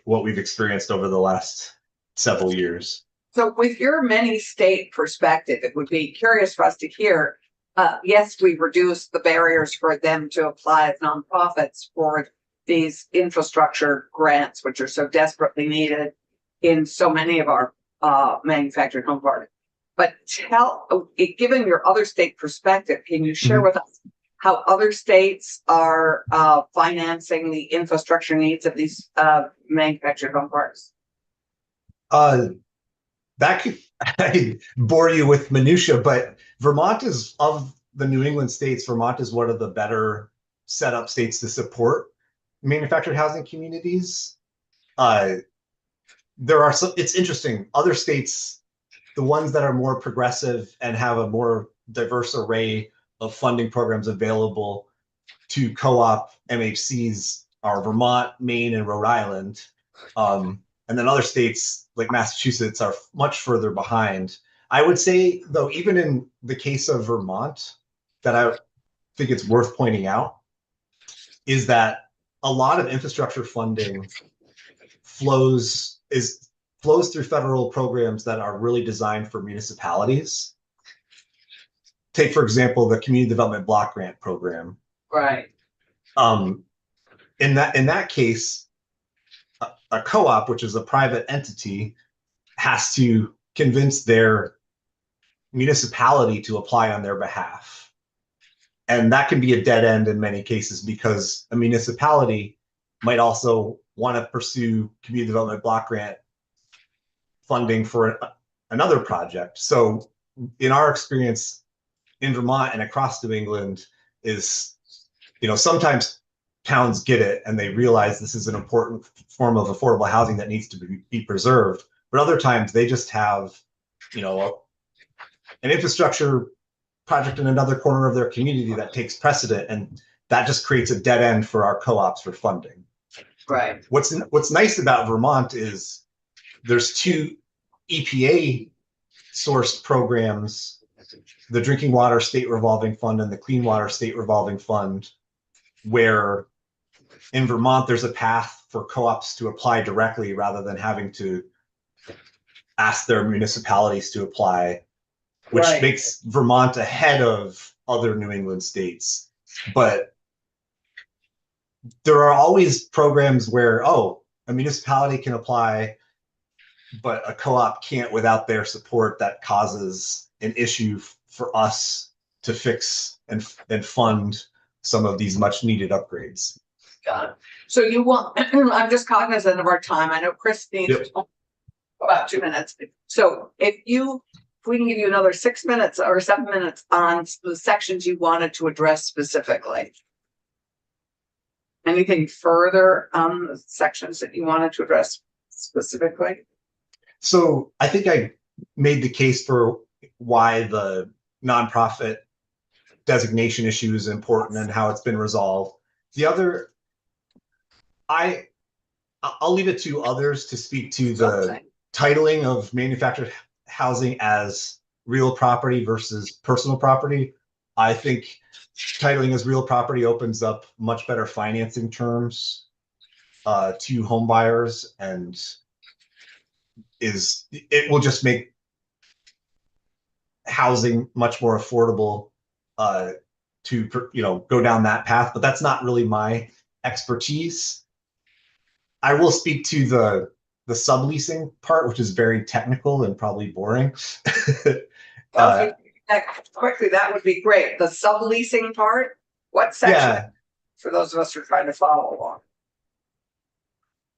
what we've experienced over the last several years. So with your many state perspective, it would be curious for us to hear. Yes, we've reduced the barriers for them to apply as nonprofits for these infrastructure grants, which are so desperately needed in so many of our manufactured home parks. But given your other state perspective, can you share with us how other states are financing the infrastructure needs of these manufactured home parks? That could I bore you with minutia, but Vermont is, of the New England states, Vermont is one of the better set up states to support manufactured housing communities. There are some, it's interesting, other states, the ones that are more progressive and have a more diverse array of funding programs available to co-op MHCs are Vermont, Maine, and Rhode Island. And then other states like Massachusetts are much further behind. I would say, though, even in the case of Vermont, that I think it's worth pointing out is that a lot of infrastructure funding flows through federal programs that are really designed for municipalities. Take, for example, the Community Development Block Grant Program. Right. In that case, a co-op, which is a private entity, has to convince their municipality to apply on their behalf. And that can be a dead end in many cases because a municipality might also want to pursue community development block grant funding for another project. So in our experience in Vermont and across New England is, sometimes towns get it and they realize this is an important form of affordable housing that needs to be preserved. But other times they just have, an infrastructure project in another corner of their community that takes precedent, and that just creates a dead end for our co-ops for funding. Right. What's nice about Vermont is there's two EPA sourced programs, the Drinking Water State Revolving Fund and the Clean Water State Revolving Fund, where in Vermont there's a path for co-ops to apply directly rather than having to ask their municipalities to apply, which Right. makes Vermont ahead of other New England states. But there are always programs where, a municipality can apply, but a co-op can't without their support. That causes an issue for us to fix and fund some of these much needed upgrades. Got it. So you want, I'm just cognizant of our time. I know Chris needs about 2 minutes. So if we can give you another 6 minutes or 7 minutes on the sections you wanted to address specifically. Anything further on the sections that you wanted to address specifically? So I think I made the case for why the nonprofit designation issue is important and how it's been resolved. The other, I'll leave it to others to speak to the titling of manufactured housing as real property versus personal property. I think titling as real property opens up much better financing terms to home buyers, and it will just make housing much more affordable to go down that path. But that's not really my expertise. I will speak to the subleasing part, which is very technical and probably boring. Quickly, that would be great. The subleasing part, what section? Yeah. For those of us who are trying to follow along.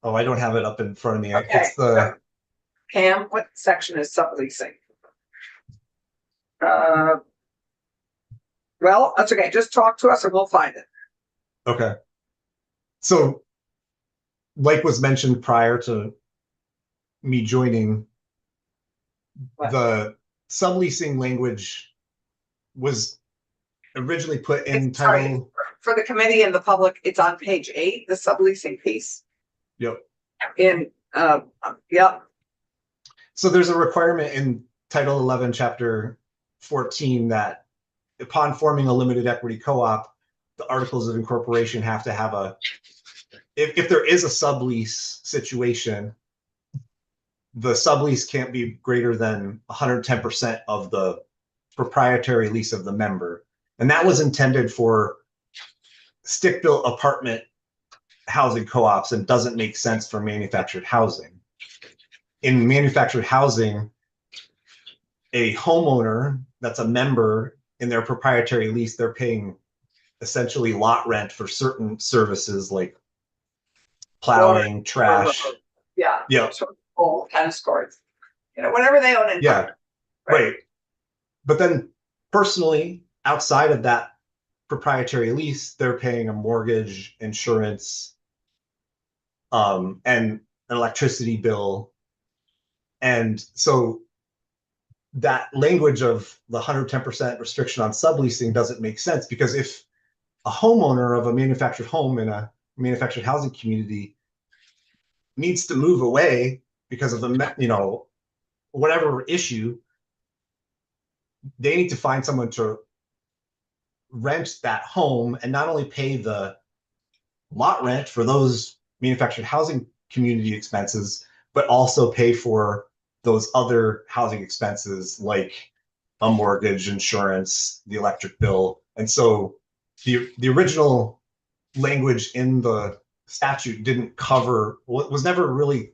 Oh, I don't have it up in front of me. Okay. It's the Cam, what section is subleasing? Well, that's okay. Just talk to us and we'll find it. okay. So, like was mentioned prior to me joining, What? the subleasing language was originally put in Sorry. title. For the committee and the public, it's on page 8, the subleasing piece. Yep. Yep. So there's a requirement in Title 11, Chapter 14 that upon forming a limited equity co-op, the articles of incorporation have to have if there is a sublease situation, the sublease can't be greater than 110% of the proprietary lease of the member. And that was intended for stick-built apartment housing co-ops and doesn't make sense for manufactured housing. In manufactured housing, a homeowner that's a member in their proprietary lease, they're paying essentially lot rent for certain services like plowing, trash. Yeah. Yeah. Sort of full tennis courts, whatever they own in. Yeah, right. But then personally, outside of that proprietary lease, they're paying a mortgage, insurance, and an electricity bill. And so that language of the 110% restriction on subleasing doesn't make sense, because if a homeowner of a manufactured home in a manufactured housing community needs to move away because of the, whatever issue, they need to find someone to rent that home and not only pay the lot rent for those manufactured housing community expenses, but also pay for those other housing expenses like a mortgage, insurance, the electric bill. And so the original language in the statute didn't cover, was never really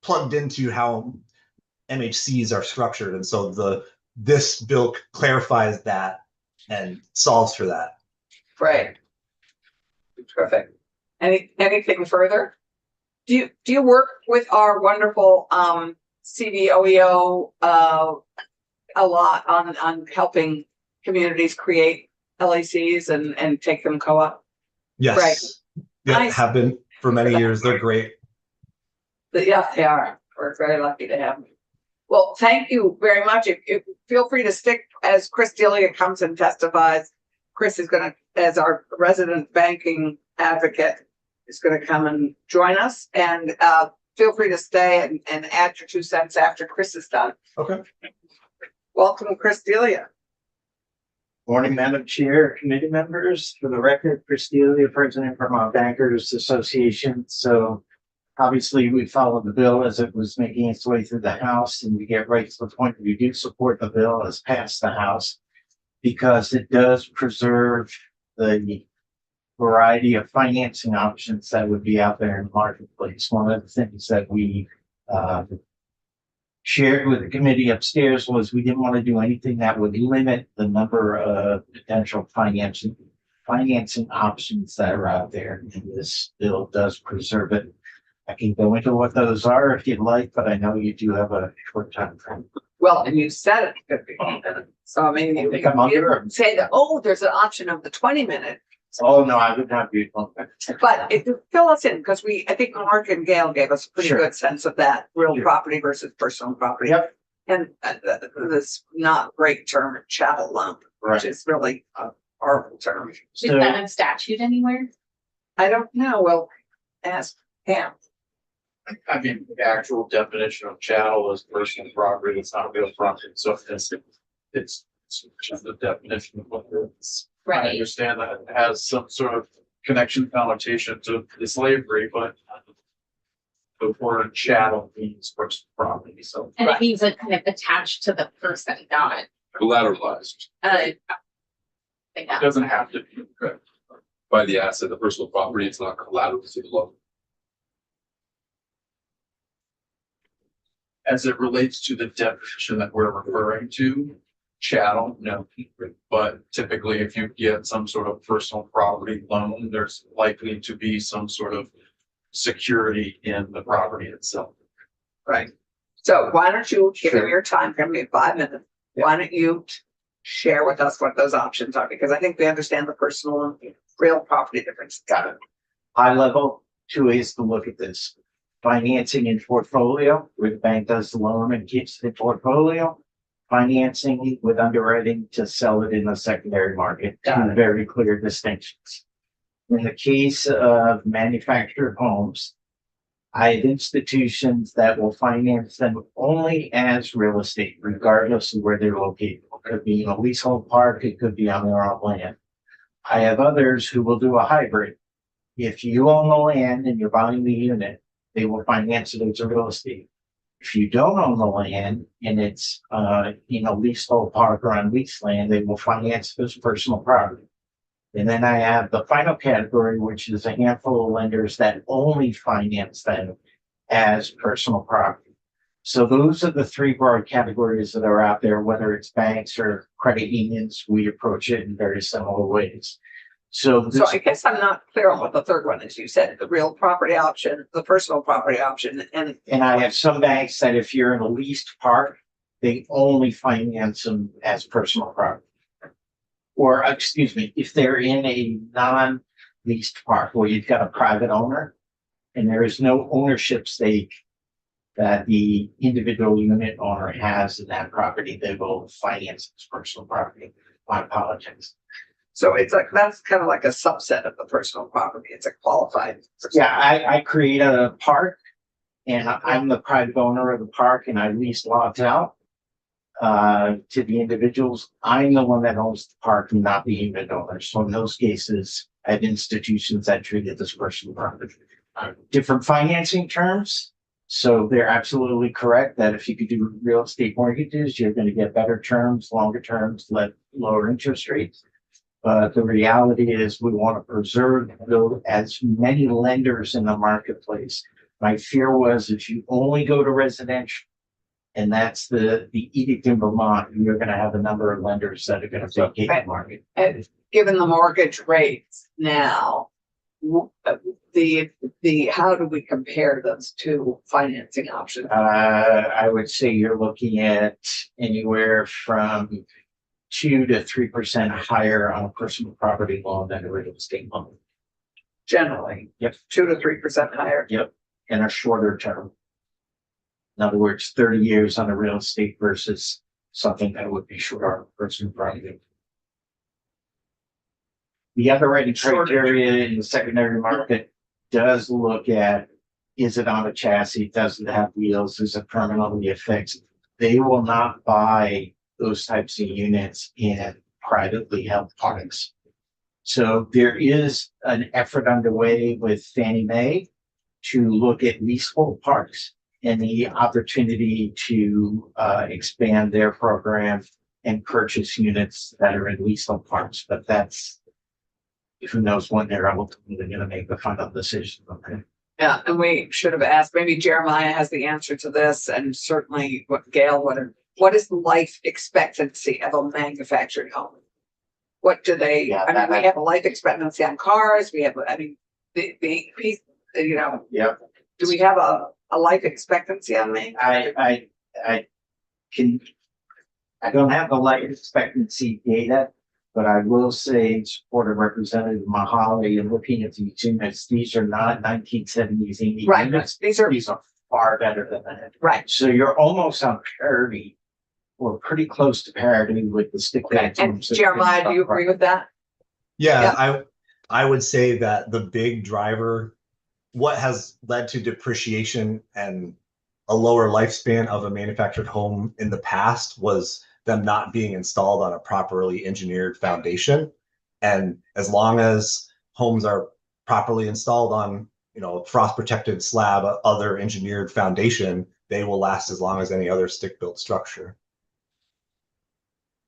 plugged into how MHCs are structured. And so this bill clarifies that and solves for that. Right. Terrific. Anything further? Do you work with our wonderful CVOEO a lot on helping communities create LACs and take them co-op? Yes. Right. Yeah, Nice. have been for many years. They're great. Yeah, they are. We're very lucky to have them. Well, thank you very much. If feel free to stick as Chris Delia comes and testifies. Chris is going to, as our resident banking advocate, is going to come and join us. And feel free to stay and add your 2 cents after Chris is done. Okay. Welcome, Chris Delia. Morning, Madam Chair, committee members. For the record, Chris Delia, President, Vermont Bankers Association. So obviously we followed the bill as it was making its way through the House, and we get right to the point. We do support the bill as passed the House because it does preserve the variety of financing options that would be out there in the marketplace. One of the things that we shared with the committee upstairs was we didn't want to do anything that would limit the number of potential financing options that are out there. And this bill does preserve it. I can go into what those are if you'd like, but I know you do have a short time frame. Well, and you said it could be. So I mean, you didn't say that, there's an option of the 20-minute. Oh, no, I would not be. But if you fill us in, because I think Mark and Gail gave us a pretty Sure. good sense of that, real Sure. property versus personal property. Yep. And this not great term, chattel lump, which Right. is really a horrible term. Is So- that in statute anywhere? I don't know. Well, ask Pam. I mean, the actual definition of chattel is personal property, it's not real property, so it's just the definition of what it is. I Right. understand that it has some sort of connection connotation to the slavery, but the word chattel means personal property, so. And it means like kind of attached to the person, not, Collateralized like It that. doesn't have to be. by the asset, the personal property, it's not collateral to the loan. As it relates to the definition that we're referring to, chattel, no. But typically, if you get some sort of personal property loan, there's likely to be some sort of security in the property itself. Right. So why don't you give him Sure. your time, give me 5 minutes. Why don't you share with us what those options are? Because I think we understand the personal and real property difference. Got it. High level, 2 ways to look at this. Financing in portfolio, where the bank does the loan and keeps the portfolio. Financing with underwriting to sell it in the secondary market. Got Two very clear distinctions. In the case of manufactured homes, I have institutions that will finance them only as real estate, regardless of where they're located. It could be in a leasehold park, it could be on their own land. I have others who will do a hybrid. If you own the land and you're buying the unit, they will finance it as a real estate. If you don't own the land and it's, leasehold park or on leased land, they will finance it as personal property. And then I have the final category, which is a handful of lenders that only finance them as personal property. So those are the three broad categories that are out there, whether it's banks or credit unions, we approach it in very similar ways. So So this, I guess I'm not clear on what the third one is. You said the real property option, the personal property option, and and I have some banks that if you're in a leased park, they only finance them as personal property. Or, excuse me, if they're in a non-leased park where you've got a private owner and there is no ownership stake that the individual unit owner has in that property, they will finance as personal property. My apologies. so it's like, that's kind of like a subset of the personal property. It's a qualified. Yeah, I create a park and I'm the private owner of the park and I lease lots out to the individuals. I'm the one that owns the park and not the unit owner. So in those cases, I have institutions that treat it as personal property. Different financing terms. So they're absolutely correct that if you could do real estate mortgages, you're going to get better terms, longer terms, lower interest rates. But the reality is we want to preserve as many lenders in the marketplace. My fear was if you only go to residential, and that's the edict in Vermont, you're going to have a number of lenders that are going to vacate the market. And given the mortgage rates now, how do we compare those two financing options? I would say you're looking at anywhere from 2 to 3% higher on a personal property loan than a real estate loan. Generally, Yep. 2 to 3% higher. Yep, in a shorter term. In other words, 30 years on a real estate versus something that would be shorter on personal property. The underwriting criteria in the secondary market does look at, is it on a chassis? Does it have wheels? Is it permanently affixed? They will not buy those types of units in privately held parks. So there is an effort underway with Fannie Mae to look at leasehold parks and the opportunity to expand their program and purchase units that are in leasehold parks. But that's, who knows when they're ultimately going to make the final decision. Okay. Yeah, and we should have asked, maybe Jeremiah has the answer to this, and certainly what Gail would. What is the life expectancy of a manufactured home? What do they, Yeah, I mean, we have a life expectancy on cars, we have, I mean, the piece, Yep. do we have a life expectancy on me? I don't have the life expectancy data, but I will say, support of Representative Mahali and looking at these units, these are not 1970s, 80s Right, units. these are, These are far better than that. right, So you're almost on parity or pretty close to parity with the stick. okay, and Jeremiah, do you agree with that? Yeah, I would say that the big driver, what has led to depreciation and a lower lifespan of a manufactured home in the past was them not being installed on a properly engineered foundation. And as long as homes are properly installed on, frost protected slab, other engineered foundation, they will last as long as any other stick built structure.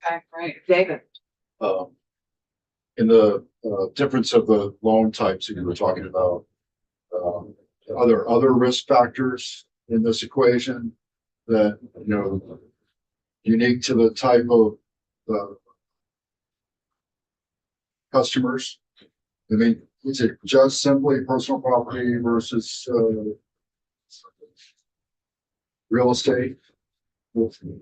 Okay, right, David, In the difference of the loan types that you were talking about, are there other risk factors in this equation that, unique to the type of customers? I mean, is it just simply personal property versus real estate?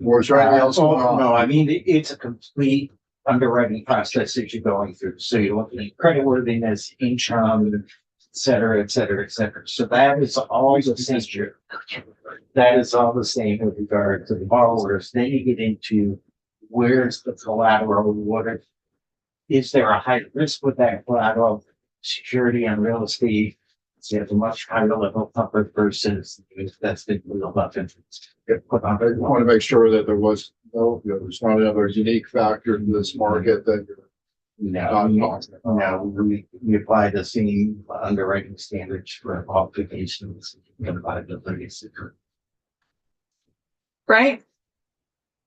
Or is there anything else going on? No, I mean, it's a complete underwriting process that you're going through. So you're looking at creditworthiness, income, et cetera, et cetera, et cetera. So that is all the same. That is all the same with regard to the borrowers. Then you get into where's the collateral? Is there a high risk with that collateral? Security on real estate. So you have a much higher level of comfort versus that's the real button. I want to make sure that there's not another unique factor in this market that you're We apply the same underwriting standards for qualifications and liabilities. Right?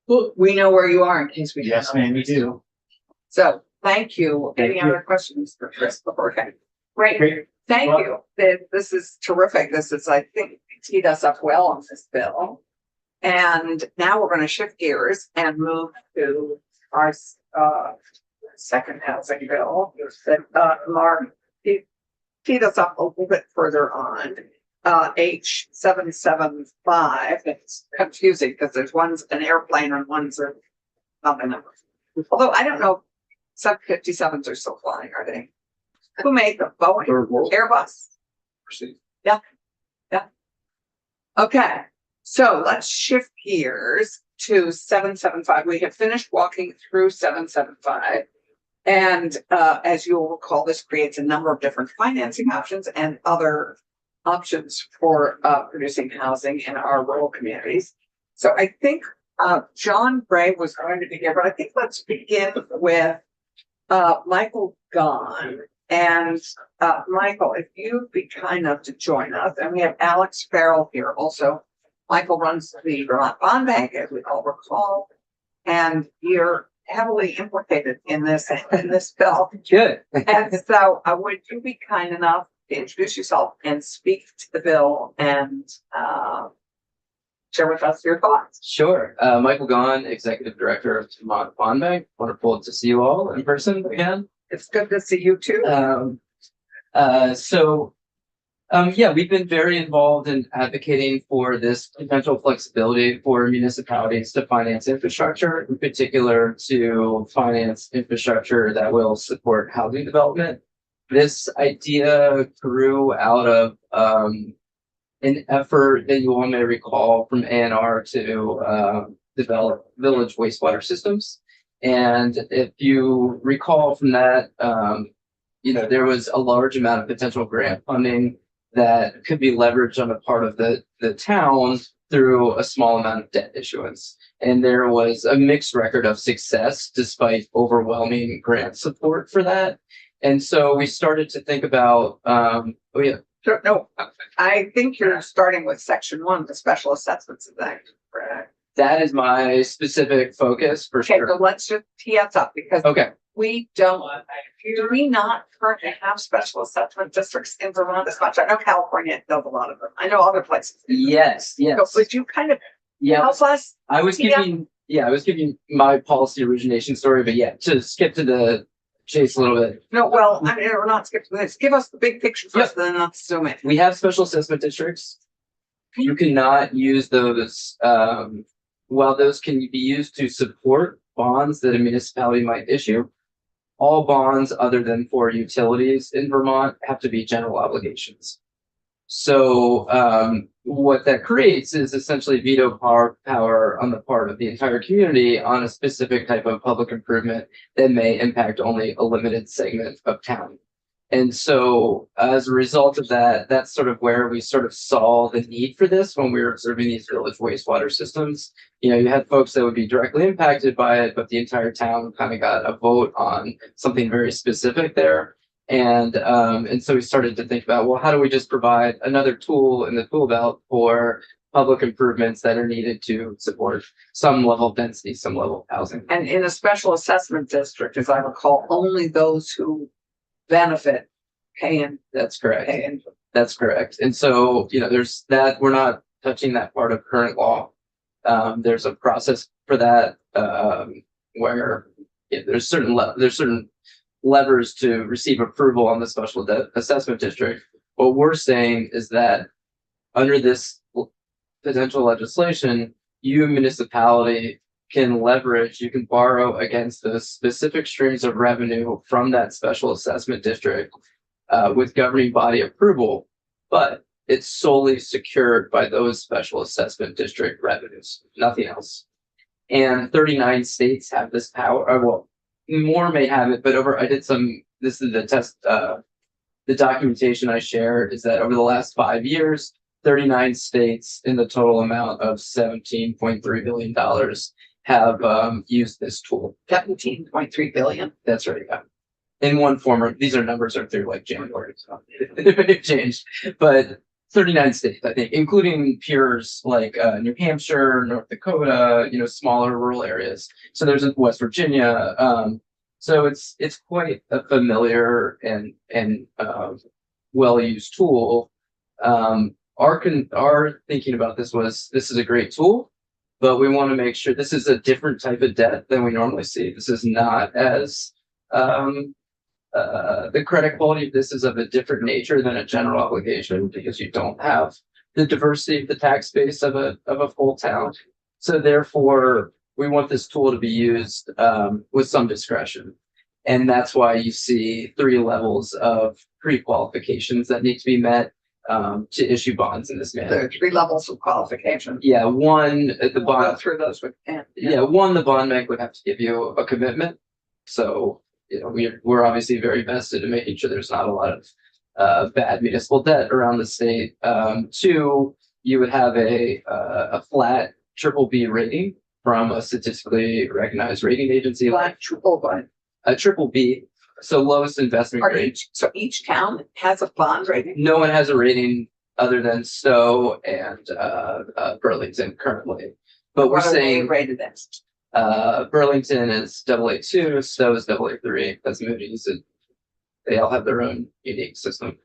Well, we know where you are in case we. Yes, ma'am, you do. So, thank you. Any Thank you. other questions for Chris before? Okay. Great. Great. Thank you. This is terrific. This is, I think, teed us up well on this bill. And now we're going to shift gears and move to our second housing bill that Mark teed us up a little bit further on. H 775. It's confusing because there's one's an airplane and one's not a number. Although I don't know, 757s are still flying, are they? Who made them? Boeing? Airbus? Yeah. Okay, so let's shift gears to 775. We have finished walking through 775. And as you'll recall, this creates a number of different financing options and other options for producing housing in our rural communities. So I think John Bray was going to be here, but I think let's begin with Michael Gahn. And Michael, if you'd be kind enough to join us, and we have Alex Farrell here also. Michael runs the Vermont Bond Bank, as we all recall, and you're heavily implicated in this bill. Good. And so would you be kind enough to introduce yourself and speak to the bill and share with us your thoughts? Sure. Michael Gahn, Executive Director of Vermont Bond Bank. Wonderful to see you all in person again. It's good to see you too. Yeah, we've been very involved in advocating for this potential flexibility for municipalities to finance infrastructure, in particular to finance infrastructure that will support housing development. This idea grew out of an effort that you all may recall from ANR to develop village wastewater systems. And if you recall from that, there was a large amount of potential grant funding that could be leveraged on the part of the town through a small amount of debt issuance. And there was a mixed record of success despite overwhelming grant support for that. And so we started to think about, Sure, no, I think you're starting with section 1, the special assessments of that. Correct. that is my specific focus for Okay, sure. so let's just tee us up because Okay. we don't, do we not currently have special assessment districts in Vermont as much? I know California does a lot of them. I know other places. Yes, So yes. would you kind of Yeah, help us? I was Yeah. giving my policy origination story, but yeah, to skip to the chase a little bit. No, well, I mean, we're not skipping this. Give us the big picture first, then let's zoom in. We have special assessment districts. You cannot use those, while those can be used to support bonds that a municipality might issue. All bonds other than for utilities in Vermont have to be general obligations. So what that creates is essentially veto power on the part of the entire community on a specific type of public improvement that may impact only a limited segment of town. And so as a result of that, that's sort of where we sort of saw the need for this when we were observing these village wastewater systems. You know, you had folks that would be directly impacted by it, but the entire town kind of got a vote on something very specific there. And so we started to think about, well, how do we just provide another tool in the tool belt for public improvements that are needed to support some level of density, some level of housing. And in a special assessment district, as I recall, only those who benefit pay in. That's correct. Pay in. That's correct. And so, you know, there's that, we're not touching that part of current law. There's a process for that, where there's certain levers to receive approval on the special assessment district. What we're saying is that under this potential legislation, you municipality can leverage, you can borrow against the specific streams of revenue from that special assessment district with governing body approval, but it's solely secured by those special assessment district revenues, nothing else. And 39 states have this power, well, more may have it, but this is the test, the documentation I shared is that over the last 5 years, 39 states in the total amount of $17.3 billion have used this tool. 17.3 billion. That's right. Yeah. in one form or these are numbers are through like January, so it may have changed, but 39 states, I think, including peers like New Hampshire, North Dakota, you know, smaller rural areas. So there's in West Virginia. So it's quite a familiar and well-used tool. Our thinking about this was this is a great tool, but we want to make sure this is a different type of debt than we normally see. This is not as the credit quality of this is of a different nature than a general obligation because you don't have the diversity of the tax base of a full town. So therefore, we want this tool to be used with some discretion. And that's why you see 3 levels of pre-qualifications that need to be met to issue bonds in this There manner. are 3 levels of qualification. Yeah, one, the We'll go bond, through those with Ann. yeah, one, the bond bank would have to give you a commitment. So, you know, we're obviously very vested in making sure there's not a lot of bad municipal debt around the state. 2, you would have a flat BBB rating from a statistically recognized rating agency, like Black triple bond. a BBB, so lowest investment Are grade. so each town has a bond rating? No one has a rating other than Stowe and Burlington currently. But we're What are they saying rated as? Burlington is AA2, Stowe is AA3. That's Moody's, and they all have their own unique system.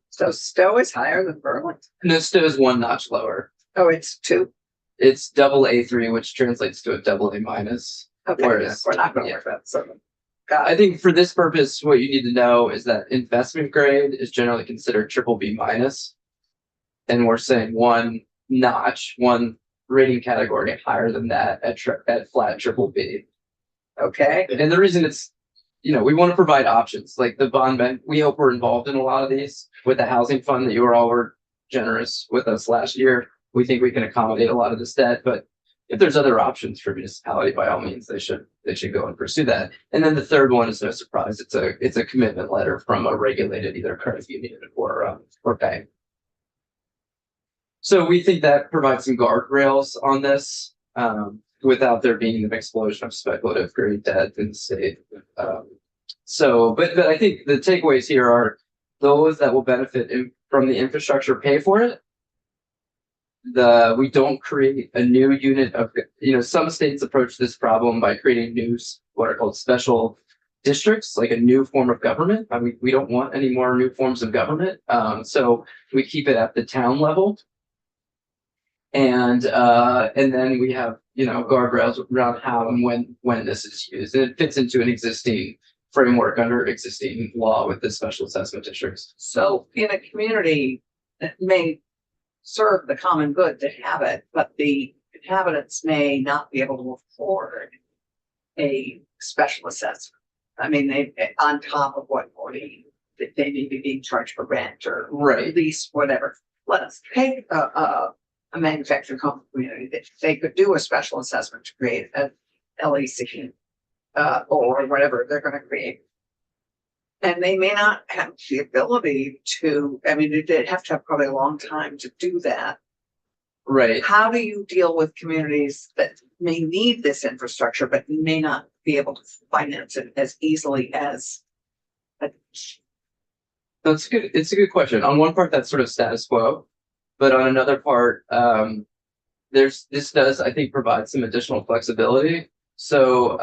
So Stowe is higher than Burlington? No, Stowe is 1 notch lower. Oh, it's 2? It's AA3, which translates to a AA minus. Okay, Whereas- we're not gonna yeah. work that, so. Got I it. think for this purpose, what you need to know is that investment grade is generally considered BBB minus. And we're saying 1 notch, 1 rating category higher than that at flat BBB. Okay, And the reason it's, you know, we want to provide options like the bond bank. We hope we're involved in a lot of these with the housing fund that you all were generous with us last year. We think we can accommodate a lot of this debt, but if there's other options for municipality, by all means, they should go and pursue that. And then the third one is no surprise. It's a commitment letter from a regulated either credit union or bank. So we think that provides some guardrails on this, without there being an explosion of speculative grade debt in the state. But I think the takeaways here are those that will benefit from the infrastructure pay for it. We don't create a new unit of, you know, some states approach this problem by creating new, what are called special districts, like a new form of government. I mean, we don't want any more new forms of government. So we keep it at the town level. And then we have, you know, guardrails around how and when this is used. And it fits into an existing framework under existing law with the special assessment districts. so in a community that may serve the common good to have it, but the inhabitants may not be able to afford a special assessment. I mean, they, on top of what already, they need to be being charged for rent or Right. lease, whatever. Let's take a manufactured home community that they could do a special assessment to create an LEC or whatever they're gonna create. And they may not have the ability to, I mean, they'd have to have probably a long time to do that. Right. How do you deal with communities that may need this infrastructure, but may not be able to finance it as easily as? That's good. It's a good question. On one part, that's sort of status quo, but on another part, this does, I think, provide some additional flexibility. So,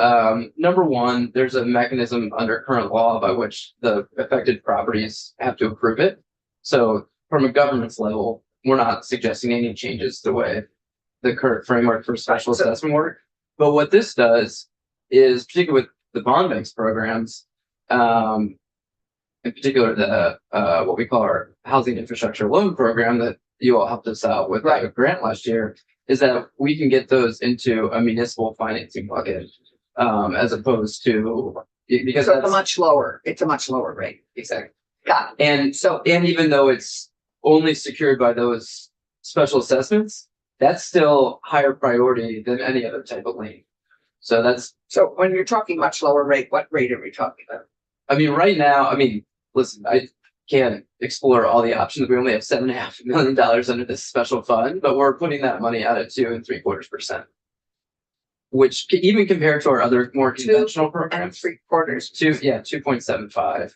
number one, there's a mechanism under current law by which the affected properties have to approve it. So, from a government's level, we're not suggesting any changes to the way the current framework for special assessment work. But what this does is, particularly with the bond banks programs, in particular the what we call our housing infrastructure loan program that you all helped us out with a grant last year, is that we can get those into a municipal financing bucket, as opposed to because So that's it's a much lower rate. exactly. Got it. And even though it's only secured by those special assessments, that's still higher priority than any other type of lien. So that's, So when you're talking much lower rate, what rate are we talking about? I mean, right now, I mean, listen, I can't explore all the options. We only have $7.5 million under this special fund, but we're putting that money out at 2 3/4%. which even compared to our other more Two conventional And programs, 3/4. 2.75.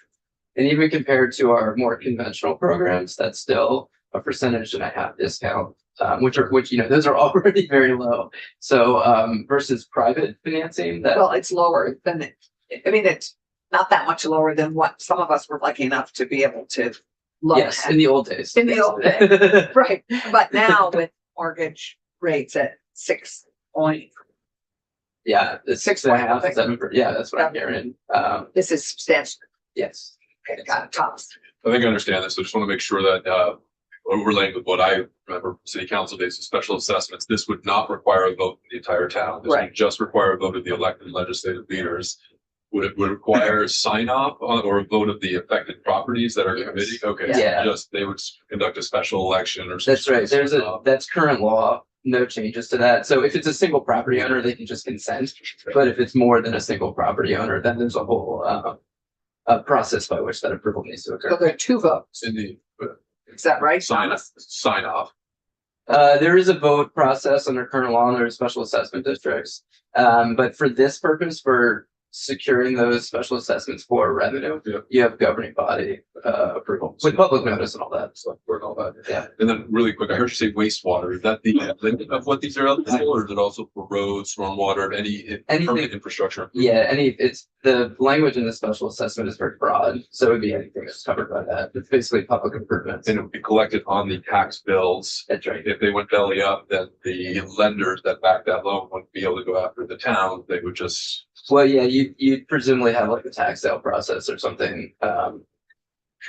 And even compared to our more conventional programs, that's still a percentage and a half discount, which, you know, those are already very low. So, versus private financing that, Well, it's lower than it, I mean, it's not that much lower than what some of us were lucky enough to be able to look yes, at. in the old days. In the old days. Right, but now with mortgage rates at 6 point, Yeah, it's 6.5, 7, yeah, that's what I'm hearing. this is substantial. Yes. Okay, got it, tops. I think I understand this. I just want to make sure that, overlaying with what I remember from city council days of special assessments, this would not require a vote in the entire town. This would Right. just require a vote of the elected legislative leaders. Would it require a sign off on or a vote of the affected properties that are Yes. committee? Okay, Yeah. so just, they would conduct a special election or. some That's right. sort of There's a, sign-off. that's current law, no changes to that. So if it's a single property owner, they can just consent. But if it's more than a single property owner, then there's a whole, a process by which that approval needs to So occur. there are 2 votes, In the is that right? sign Thomas? off. There is a vote process under current law under special assessment districts. But for this purpose, for securing those special assessments for revenue, Yeah. you have governing body, approval with public notice and all that. So we're all that. Yeah. And then really quick, I heard you say wastewater. Is that the limit of what these are eligible, or is it also for roads, stormwater, any permanent infrastructure? Yeah, it's the language in the special assessment is very broad, so it would be anything that's covered by that. It's basically public improvements. And it would be collected on the tax bills. That's right. If they went belly up, then the lenders that back that loan wouldn't be able to go after the town. They would just. Well, yeah, you'd presumably have like a tax sale process or something.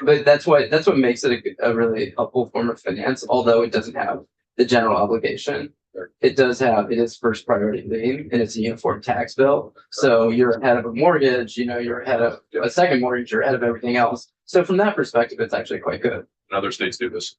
But that's what makes it a really helpful form of finance, although it doesn't have the general obligation. It is first priority lien and it's a uniform tax bill. So you're ahead of a mortgage, you know, you're ahead of a second mortgage, you're ahead of everything else. So from that perspective, it's actually quite good. And other states do this.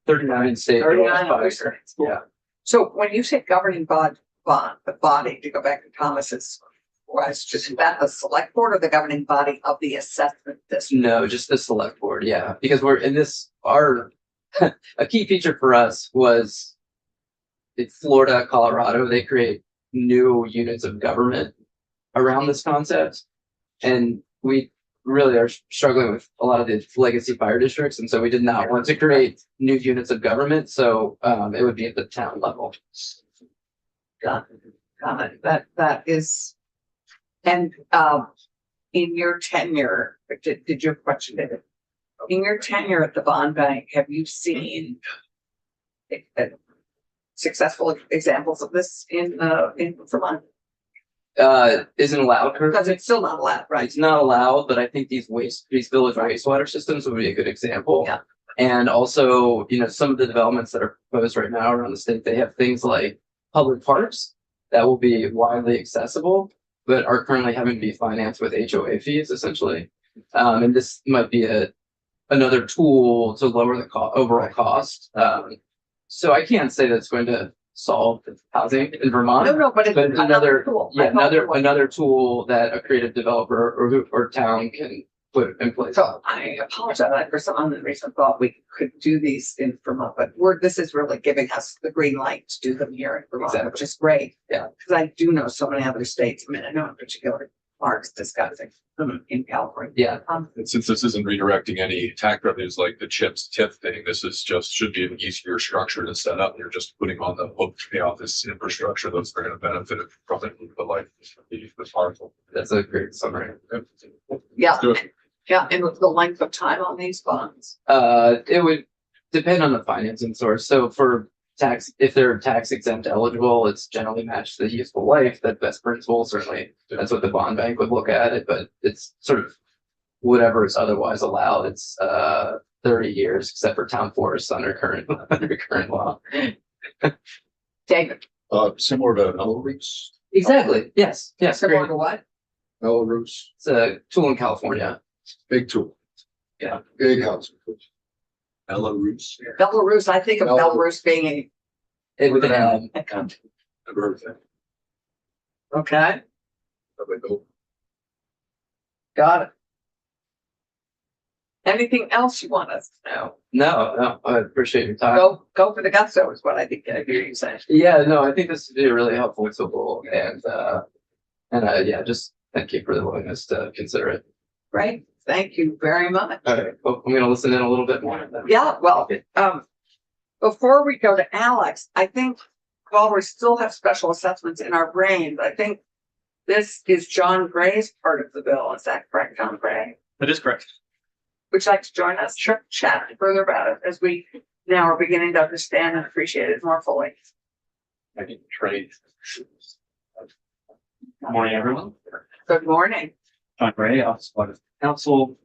39 states. 39 other states. Yeah. So when you say governing body, the body, to go back to Thomas's question, is that the select board or the governing body of the assessment district? No, just the select board, yeah, because we're in this, our, a key feature for us was in Florida, Colorado, they create new units of government around this concept. And we really are struggling with a lot of the legacy fire districts, and so we did not want to create new units of government, so it would be at the town level. Got it. That is, and, in your tenure, did you have a question, David? In your tenure at the bond bank, have you seen successful examples of this in Vermont? Isn't allowed Because currently. it's still not allowed, right? It's not allowed, but I think these village wastewater systems would be a good example. Yeah. And also, you know, some of the developments that are proposed right now around the state, they have things like public parks that will be widely accessible, but are currently having to be financed with HOA fees essentially. And this might be another tool to lower the overall cost. So I can't say that's going to solve housing in Vermont. No, but it's But another tool. Yeah, I thought it was. another tool that a creative developer or town can put in place. So I apologize for some unreasonable thought we could do these in Vermont, but this is really giving us the green light to do them here in Vermont, Exactly. which is great. Yeah. Because I do know so many other states. I mean, I know in particular Mark's discussing them in California. Yeah. And since this isn't redirecting any tax revenues like the CHIPS TIF thing, this is just, should be an easier structure to set up. You're just putting on the hook to pay off this infrastructure. Those are gonna benefit from it, the life, the parcel. That's a great summary. Yeah, Do it. yeah, and the length of time on these bonds. It would depend on the financing source. So for tax, if they're tax exempt eligible, it's generally matched the useful life, that best principle, certainly. That's what the bond bank would look at it, but it's sort of whatever is otherwise allowed. It's 30 years, except for town forests under current law. David, Similar to Belarus, Exactly. Yes. Yes. similar Great. to what? Belarus, It's a tool in California. big tool. Yeah. Big house. Belarus. Belarus, I think of Belarus. Belarus being It would, a country. Never heard of that. Okay, But they go, got it. Anything else you want us to know? No, I appreciate your time. Go for the gusto is what I think I hear you say. Yeah, no, I think this would be a really helpful tool and yeah, just thank you for the willingness to consider it. Great. Thank you very much. Okay, well, I'm gonna listen in a little bit more. Yeah, well, before we go to Alex, I think while we still have special assessments in our brains, I think this is John Gray's part of the bill. Is that correct, John Gray? That is correct. Would you like to join us? Sure. Chat further about it as we now are beginning to understand and appreciate it more fully. I can trade. Good morning, everyone. Good morning. John Gray, Office of Council.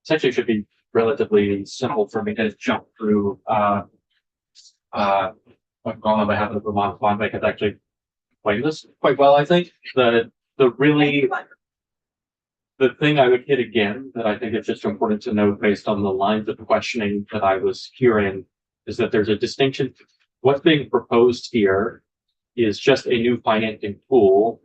Essentially, it should be relatively simple for me to jump through. I've gone on behalf of the Vermont Bond Bank. I've actually explained this quite well. I think the thing I would hit again that I think is just important to note based on the lines of questioning that I was hearing is that there's a distinction. What's being proposed here is just a new financing tool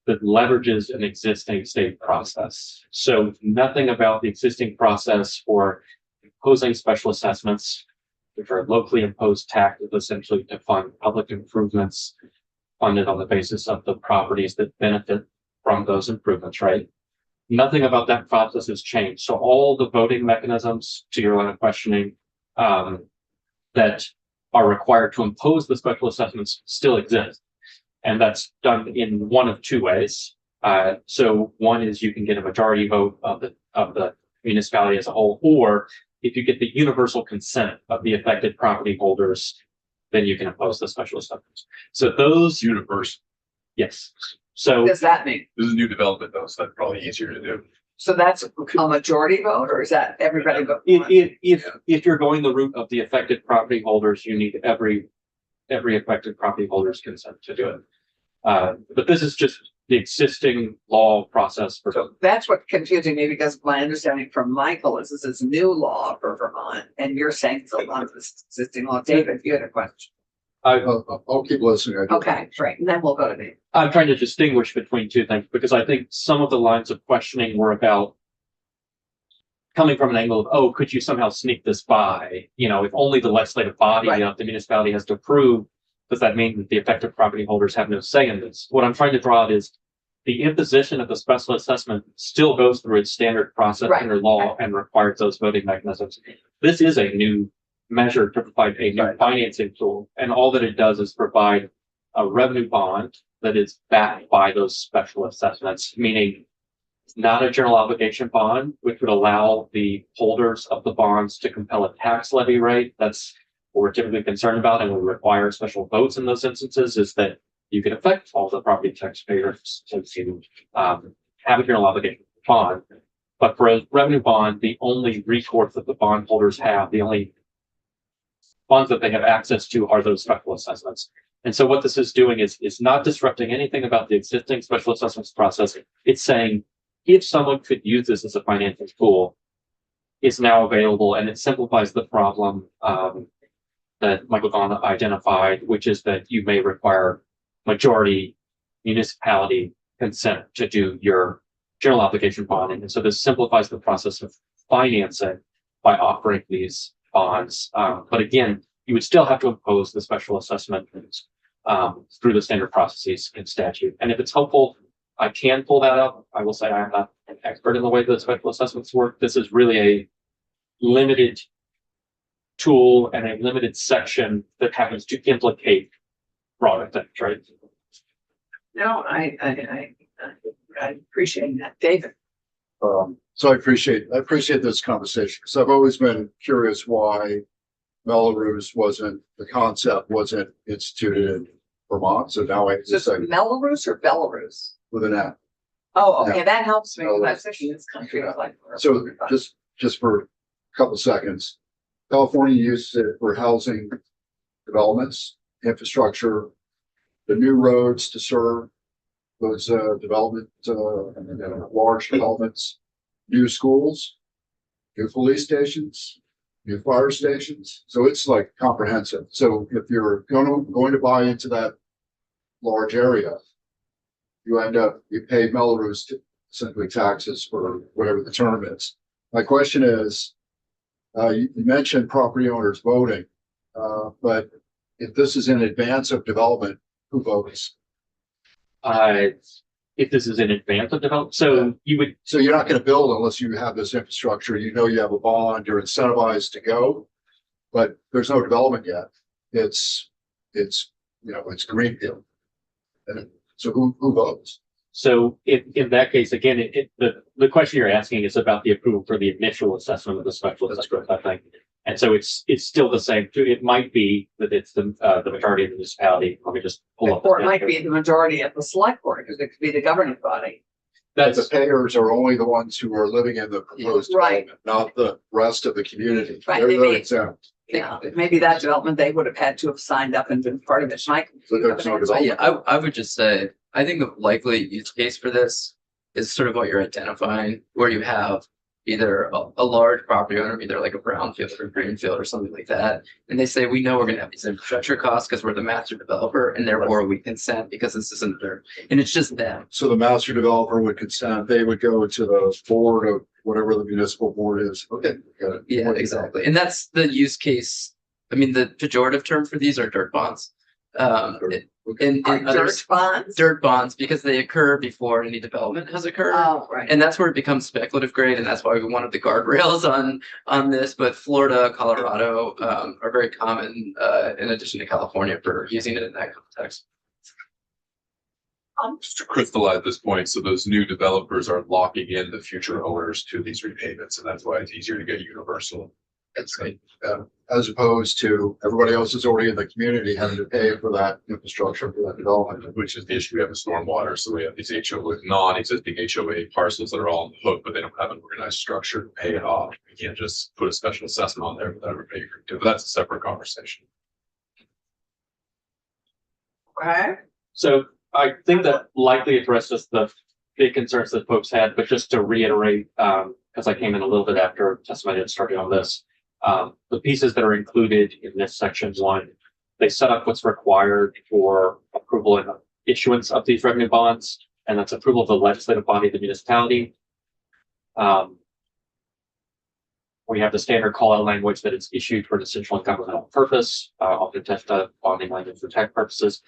that leverages an existing state process. So nothing about the existing process for imposing special assessments, which are locally imposed taxes essentially to fund public improvements funded on the basis of the properties that benefit from those improvements, right? Nothing about that process has changed. So all the voting mechanisms, to your line of questioning, that are required to impose the special assessments still exist. And that's done in one of two ways. So one is you can get a majority vote of the municipality as a whole, or if you get the universal consent of the affected property holders, then you can impose the special assessments. So those Universe. yes. So What does that mean? This is a new development though, so that's probably easier to do. So that's a majority vote or is that everybody vote? if you're going the route of the affected property holders, you need every affected property holder's consent to do it. But this is just the existing law process for. So that's what's confusing me because my understanding from Michael is this is new law for Vermont and you're saying it's a lot of this existing law. David, you had a question. I'll keep listening. I do. Okay, great. And then we'll go to Dave. I'm trying to distinguish between two things because I think some of the lines of questioning were about coming from an angle of, oh, could you somehow sneak this by? You know, if only the legislative body Right. of the municipality has to approve, does that mean that the affected property holders have no say in this? What I'm trying to draw out is the imposition of the special assessment still goes through its standard process Right. under law and requires those voting mechanisms. This is a new measure to provide a new Right. financing tool, and all that it does is provide a revenue bond that is backed by those special assessments, meaning it's not a general obligation bond, which would allow the holders of the bonds to compel a tax levy rate. That's what we're typically concerned about and would require special votes in those instances, is that you can affect all the property taxpayers to have a general obligation bond. But for a revenue bond, the only recourse that the bondholders have, the only funds that they have access to are those special assessments. And so what this is doing is not disrupting anything about the existing special assessments process. It's saying if someone could use this as a financing tool, it's now available, and it simplifies the problem that Michael Gahn identified, which is that you may require majority municipality consent to do your general obligation bonding. And so this simplifies the process of financing by offering these bonds. But again, you would still have to impose the special assessment through the standard processes in statute. And if it's helpful, I can pull that up. I will say I am not an expert in the way that special assessments work. This is really a limited tool and a limited section that happens to implicate broader things, right? No, I appreciate that. David. So I appreciate this conversation because I've always been curious why Melrose the concept wasn't instituted in Vermont. So now I Is this say Melrose or Belarus? with an app. Oh, okay, that helps me. Belarus. I was thinking this country was like. So just for a couple seconds, California uses it for housing developments, infrastructure, the new roads to serve those large developments, new schools, new police stations, new fire stations. So it's like comprehensive. So if you're going to buy into that large area, you pay Melrose simply taxes for whatever the term is. My question is, you mentioned property owners voting, but if this is in advance of development, who votes? If this is in advance of development, so you would, So you're not gonna build unless you have this infrastructure, you know you have a bond, you're incentivized to go, but there's no development yet. It's, it's greenfield. And so who votes? so in that case, again, the question you're asking is about the approval for the initial assessment of the special assessment, I think. And so it's still the same, it might be that it's the majority of the municipality, let me just pull up. Or it might be the majority of the select board, because it could be the governing body. But the That's, payers are only the ones who are living in the proposed Right. development, not the rest of the community. Right, They're they may- exempt. Yeah, maybe that development, they would have had to have signed up and been part of it, Mike. So there's no Yeah, development. I would just say, I think the likely use case for this is sort of what you're identifying, where you have either a large property owner, either like a brownfield or greenfield or something like that. And they say, we know we're gonna have these infrastructure costs because we're the master developer and therefore we consent because this isn't their, and it's just them. So the master developer would consent, they would go to the board of whatever the municipal board is. Okay, got it. Yeah, exactly. And that's the use case. I mean, the pejorative term for these are dirt bonds. In Dirt others, bonds. dirt bonds, because they occur before any development has occurred. Oh, right. And that's where it becomes speculative grade, and that's why we wanted the guardrails on this. But Florida, Colorado are very common, in addition to California, for using it in that context. Just to crystallize this point, so those new developers are locking in the future owners to these repayments, and that's why it's easier to get universal. That's right. As opposed to everybody else is already in the community having to pay for that infrastructure, for that development. Which is the issue we have with stormwater, so we have these HOA, non-existing HOA parcels that are all on the hook, but they don't have an organized structure to pay it off. You can't just put a special assessment on there without everybody agreeing to it, but that's a separate conversation. Okay. so I think that likely addresses the big concerns that folks had, but just to reiterate, because I came in a little bit after testimony had started on this. The pieces that are included in this section 1, they set up what's required for approval and issuance of these revenue bonds, and that's approval of the legislative body of the municipality. We have the standard call out language that it's issued for an essential and governmental purpose, often test bonding language for tax purposes.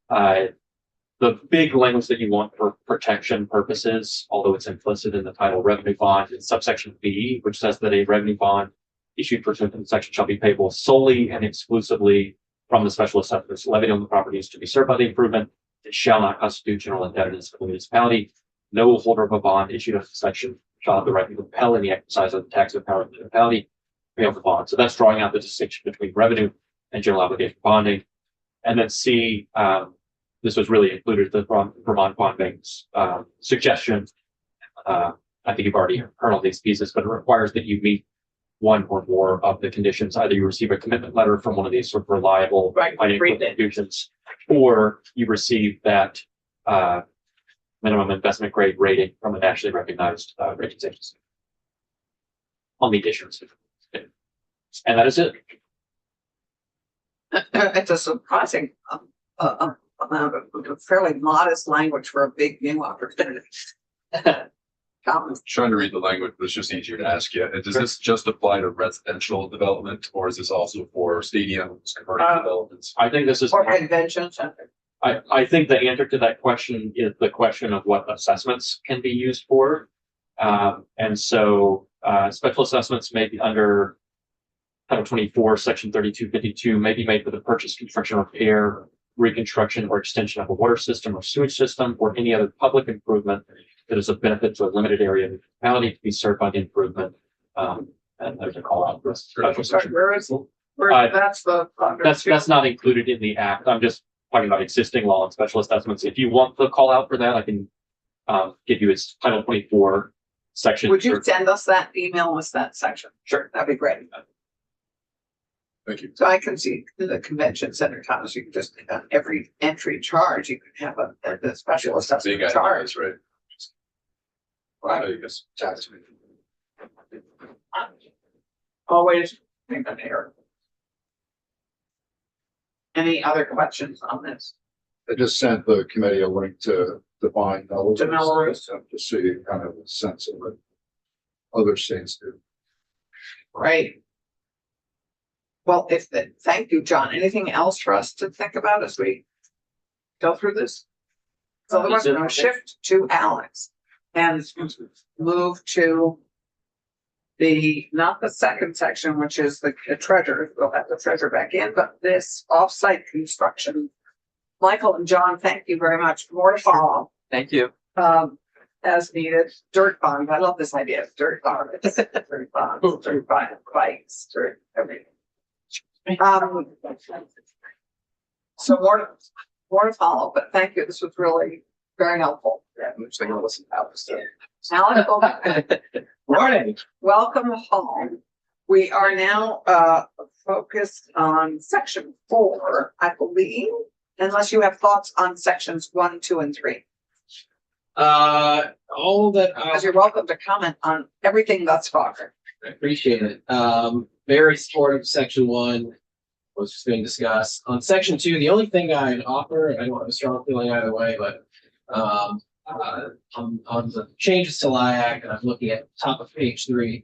The big language that you want for protection purposes, although it's implicit in the title revenue bond, is subsection B, which says that a revenue bond issued pursuant to the section shall be payable solely and exclusively from the special assessments levied on the properties to be served by the improvement. It shall not constitute general indebtedness of the municipality. No holder of a bond issued under the section shall have the right to compel any exercise of the taxing power of the municipality to pay off the bond. So that's drawing out the distinction between revenue and general obligation bonding. And then C, this was really included the Vermont Bond Bank's suggestion. I think you've already heard all these pieces, but it requires that you meet one or more of the conditions. Either you receive a commitment letter from one of these sort of reliable financial institutions, or you receive that minimum investment grade rating from a nationally recognized ratings agency on the issuance. And that is it. It's a surprising amount of fairly modest language for a big new opportunity. Trying to read the language, but it's just easier to ask you. Does this just apply to residential development, or is this also for stadiums, commercial developments? I think this is. Or convention center. I think the answer to that question is the question of what assessments can be used for. And so special assessments may be under Title 24, Section 3252, may be made for the purchase, construction, repair, reconstruction, or extension of a water system or sewage system, or any other public improvement that is of benefit to a limited area of the municipality to be served by the improvement. And there's a call out for this special section. Where is, that's the. That's not included in the act. I'm just talking about existing law and special assessments. If you want the call out for that, I can give you its Title 24 section. Would you send us that email with that section? Sure. That'd be great. Thank you. So I can see the convention center times, you can just, on every entry charge, you can have a special assessment Big charge. ideas, right? Right. I guess. Always think of here. Any other questions on this? I just sent the committee a link to define Melrose. To Melrose. Just so you kind of have a sense of it. other states do. Right. Well, thank you, John. Anything else for us to think about as we go through this? So otherwise, we're gonna shift to Alex and move to not the second section, which is the treasure. We'll have the treasure back in, but this offsite construction. Michael and John, thank you very much. More to follow. Thank you. As needed. Dirt bond. I love this idea of dirt bond. Dirt bonds, dirt bikes, dirt everything. So more to follow, but thank you. This was really very helpful. Yeah, I'm just gonna listen out. Alex, Morning. welcome home. We are now focused on section 4, I believe, unless you have thoughts on sections 1, 2, and 3. All that Because you're welcome to comment on everything thus far. I appreciate it. Very supportive of section 1. Was just being discussed. On section 2, the only thing I'd offer, I don't have a strong feeling either way, but on the changes to LIAC, and I'm looking at the top of page 3.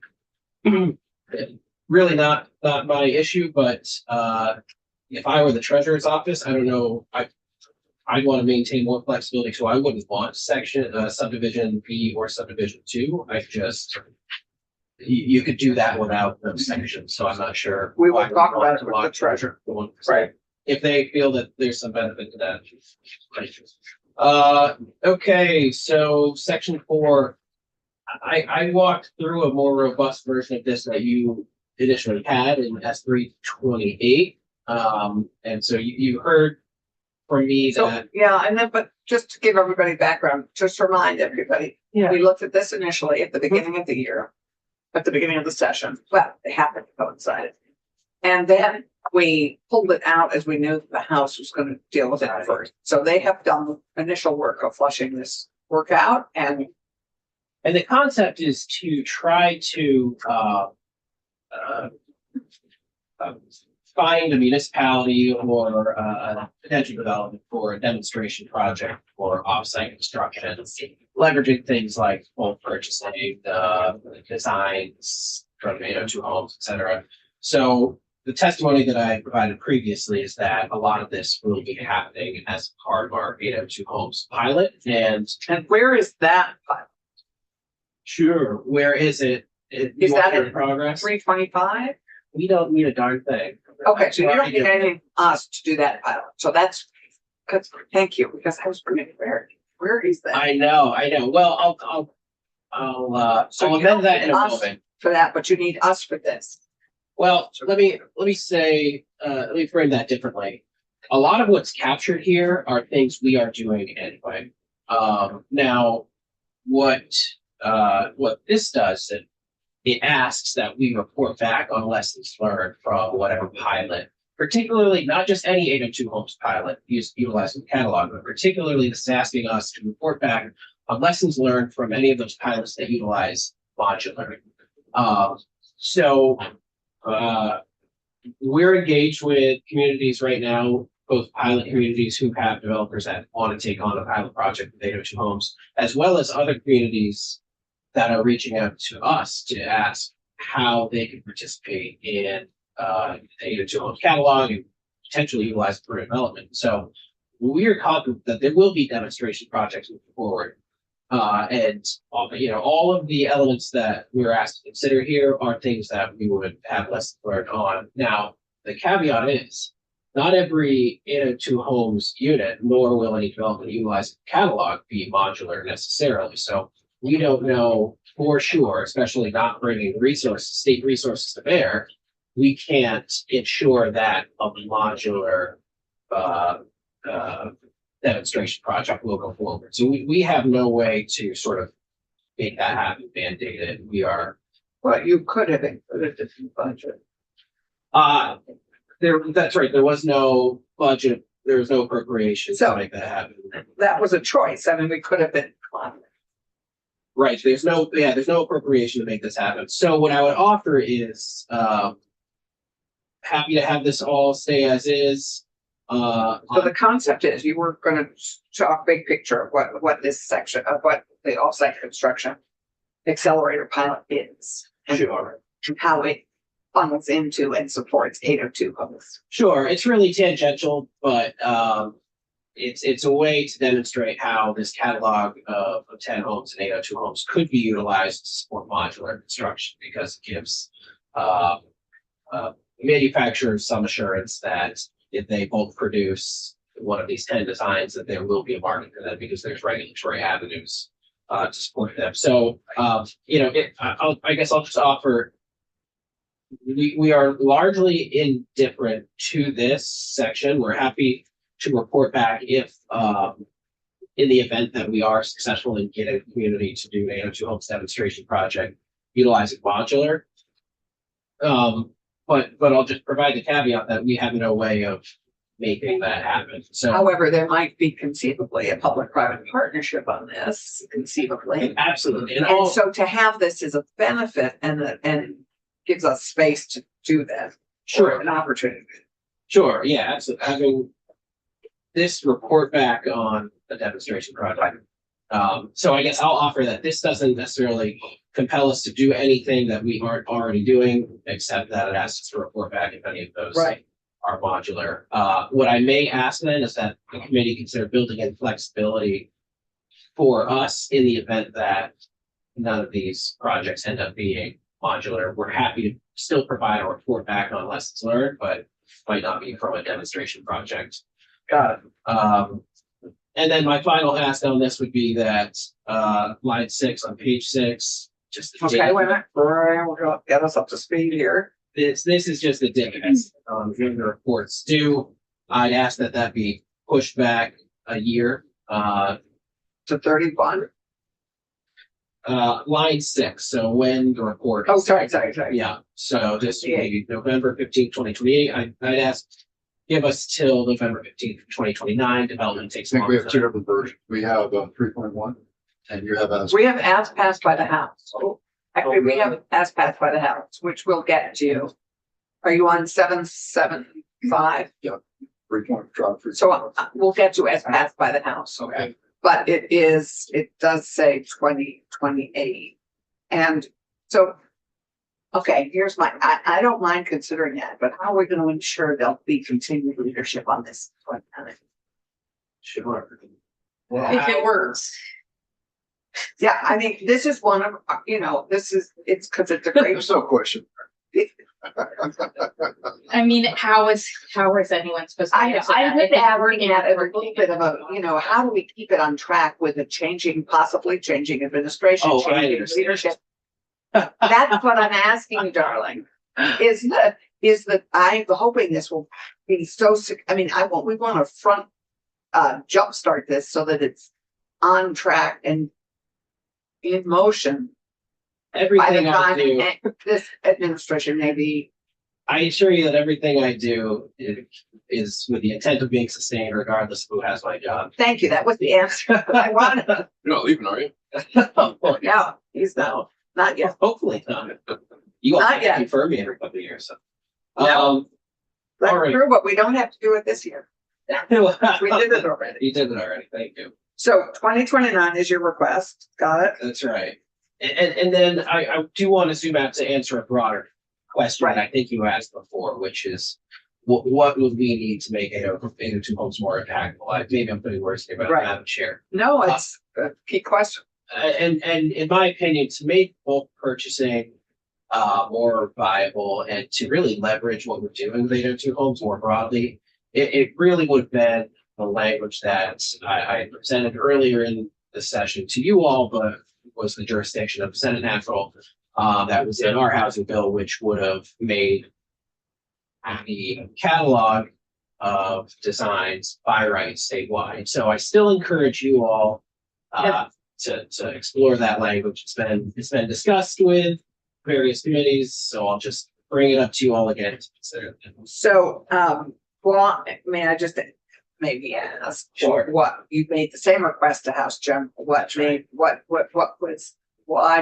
Really not my issue, but if I were the treasurer's office, I don't know, I'd want to maintain more flexibility, so I wouldn't want subdivision B or subdivision 2. You could do that without those sections, so I'm not sure. We will why talk want about to it with lock the treasurer. the one. Right. If they feel that there's some benefit to that. Okay, so section 4. I walked through a more robust version of this that you initially had in S328. And so you heard from me So, that. yeah, and then, but just to give everybody background, just remind everybody, we looked at this initially at the beginning of the year, at the beginning of the session. Well, they happened to coincide. And then we pulled it out as we knew the House was going to deal with it first. So they have done initial work of flushing this work out, and And the concept is to try to find a municipality or a potential development for a demonstration project for offsite construction, leveraging things like bulk purchasing, designs from 802 homes, et cetera. So the testimony that I provided previously is that a lot of this will be happening as part of our 802 homes pilot. And where is that? sure, where is it? Is that in in progress? 325? We don't need a darn thing. Okay, so you don't need anything us to do that pilot. So that's good. Thank you, because I was bringing where is that? I know. Well, So I'll you don't amend that in a need us moment. for that, but you need us for this. Well, let me say, let me frame that differently. A lot of what's captured here are things we are doing anyway. Now, what this does, it asks that we report back on lessons learned from whatever pilot, particularly not just any 802 homes pilot utilizing the catalog, but particularly this is asking us to report back on lessons learned from any of those pilots that utilize modular. So we're engaged with communities right now, both pilot communities who have developers that want to take on a pilot project with 802 homes, as well as other communities that are reaching out to us to ask how they can participate in the 802 homes catalog and potentially utilize it for development. So we are confident that there will be demonstration projects moving forward. And all of the elements that we're asked to consider here are things that we would have lessons learned on. Now, the caveat is not every 802 homes unit, nor will any development utilize the catalog be modular necessarily. So we don't know for sure, especially not bringing state resources to bear. We can't ensure that a modular demonstration project will go forward. So we have no way to sort of make that happen, mandate it. We are. Well, you could have included it in the budget. That's right. There was no budget. There was no appropriation So- to make that happen. That was a choice. I mean, we could have been. Right. There's no appropriation to make this happen. So what I would offer is happy to have this all stay as is. So the concept is you were going to talk big picture of what this section of what the offsite construction accelerator pilot is. And Sure. how it funnels into and supports 802 homes. Sure, it's really tangential, but it's a way to demonstrate how this catalog of 10 homes and 802 homes could be utilized to support modular construction because it gives manufacturers some assurance that if they both produce one of these 10 designs, that there will be a market for them because there's regulatory avenues to support them. So I guess I'll just offer. We are largely indifferent to this section. We're happy to report back if, in the event that we are successful in getting a community to do an 802 homes demonstration project utilizing modular. But I'll just provide the caveat that we have no way of making that happen. So However, there might be conceivably a public-private partnership on this, conceivably. absolutely, And so to have this is a benefit and gives us space to do that. Sure. An opportunity. Sure, yeah, absolutely. Having this report back on the demonstration project. So I guess I'll offer that this doesn't necessarily compel us to do anything that we aren't already doing, except that it asks us to report back if any of those Right. are modular. What I may ask then is that the committee consider building in flexibility for us in the event that none of these projects end up being modular. We're happy to still provide a report back on lessons learned, but might not be from a demonstration project. Got it. And then my final ask on this would be that line 6 on page 6, just the Okay, date. wait a minute. We're gonna get us up to speed here. This is just a date as when the reports due. I'd ask that be pushed back a year. To 31. Line 6, so when the report. Oh, is- sorry. Yeah, so this would be November 15th, 2028. I'd ask, give us till November 15th, 2029. Development takes I think we have two longer. different versions. We have 3.1 and you have as. We have as passed by the House. Actually, we have as passed by the House, which we'll get to. Are you on 775? 3.5. So we'll get to as passed by the House. Okay. But it does say 2028. And so, okay, here's I don't mind considering that, but how are we going to ensure there'll be continued leadership on this? Sure. If it works. Yeah, I mean, this is one of, it's because it's a great. There's no question. I mean, how is anyone supposed to? I answer I that? would If it's add working at out, a little bit of a, how do we keep it on track with the possibly changing administration, Oh, I changing understand. leadership? That's what I'm asking, darling. Is that I'm hoping this will be we want to jumpstart this so that it's on track and in motion by the Everything I time do, this administration may be. I assure you that everything I do is with the intent of being sustained regardless of who has my job. Thank you. That was the answer I wanted. You're not leaving, are you? Yeah, he's not yet. Hopefully not. You all Not have to yet. confirm me every couple of years, so. No. That's All right. true, but we don't have to do it this year. We did it already. You did it already, thank you. So 2029 is your request. Got it? That's right. And then I do want to zoom out to answer a broader question that I think you asked before, which is what would we need to make 802 homes more impactful? Maybe I'm putting words here, but Right. Madam Chair. No, it's a key question. And in my opinion, to make bulk purchasing more viable and to really leverage what we're doing with 802 homes more broadly, it really would have been the language that I presented earlier in the session to you all, but was the jurisdiction of Senate Natural that was in our housing bill, which would have made the catalog of designs by right statewide. So I still encourage you all to explore that language. It's been discussed with various committees, so I'll just bring it up to you all again to consider. So, may I just maybe ask? Sure. What, you made the same request to House General. Why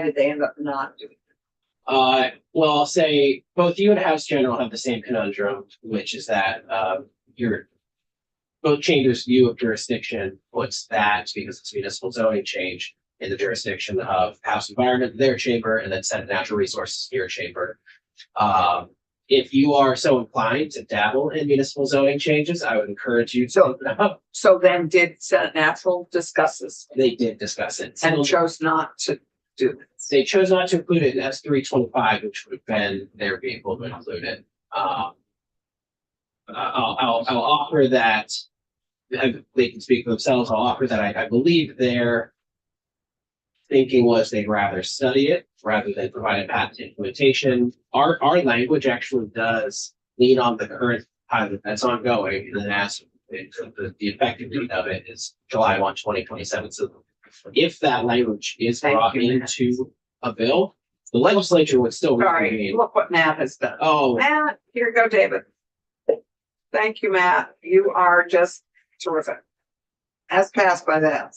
did they end up not doing? Well, I'll say both you and House General have the same conundrum, which is that both chambers' view of jurisdiction puts that, because it's municipal zoning change, in the jurisdiction of House Environment, their chamber, and then Senate Natural Resources, your chamber. If you are so inclined to dabble in municipal zoning changes, I would encourage you to open up. So then did Senate Natural discuss this They did discuss it. and chose not to do this? They chose not to include it in S 325, which would have been their vehicle to include it. I'll offer that. They can speak for themselves. I'll offer that I believe their thinking was they'd rather study it rather than provide a patent implementation. Our language actually does lean on the current pilot that's ongoing, and then ask the effective date of it is July 1, 2027. So if that language is brought into a bill, the legislature would still Sorry, reconvene. look what Matt has done. Oh, Matt, here you go, David. Thank you, Matt. You are just terrific. As passed by that.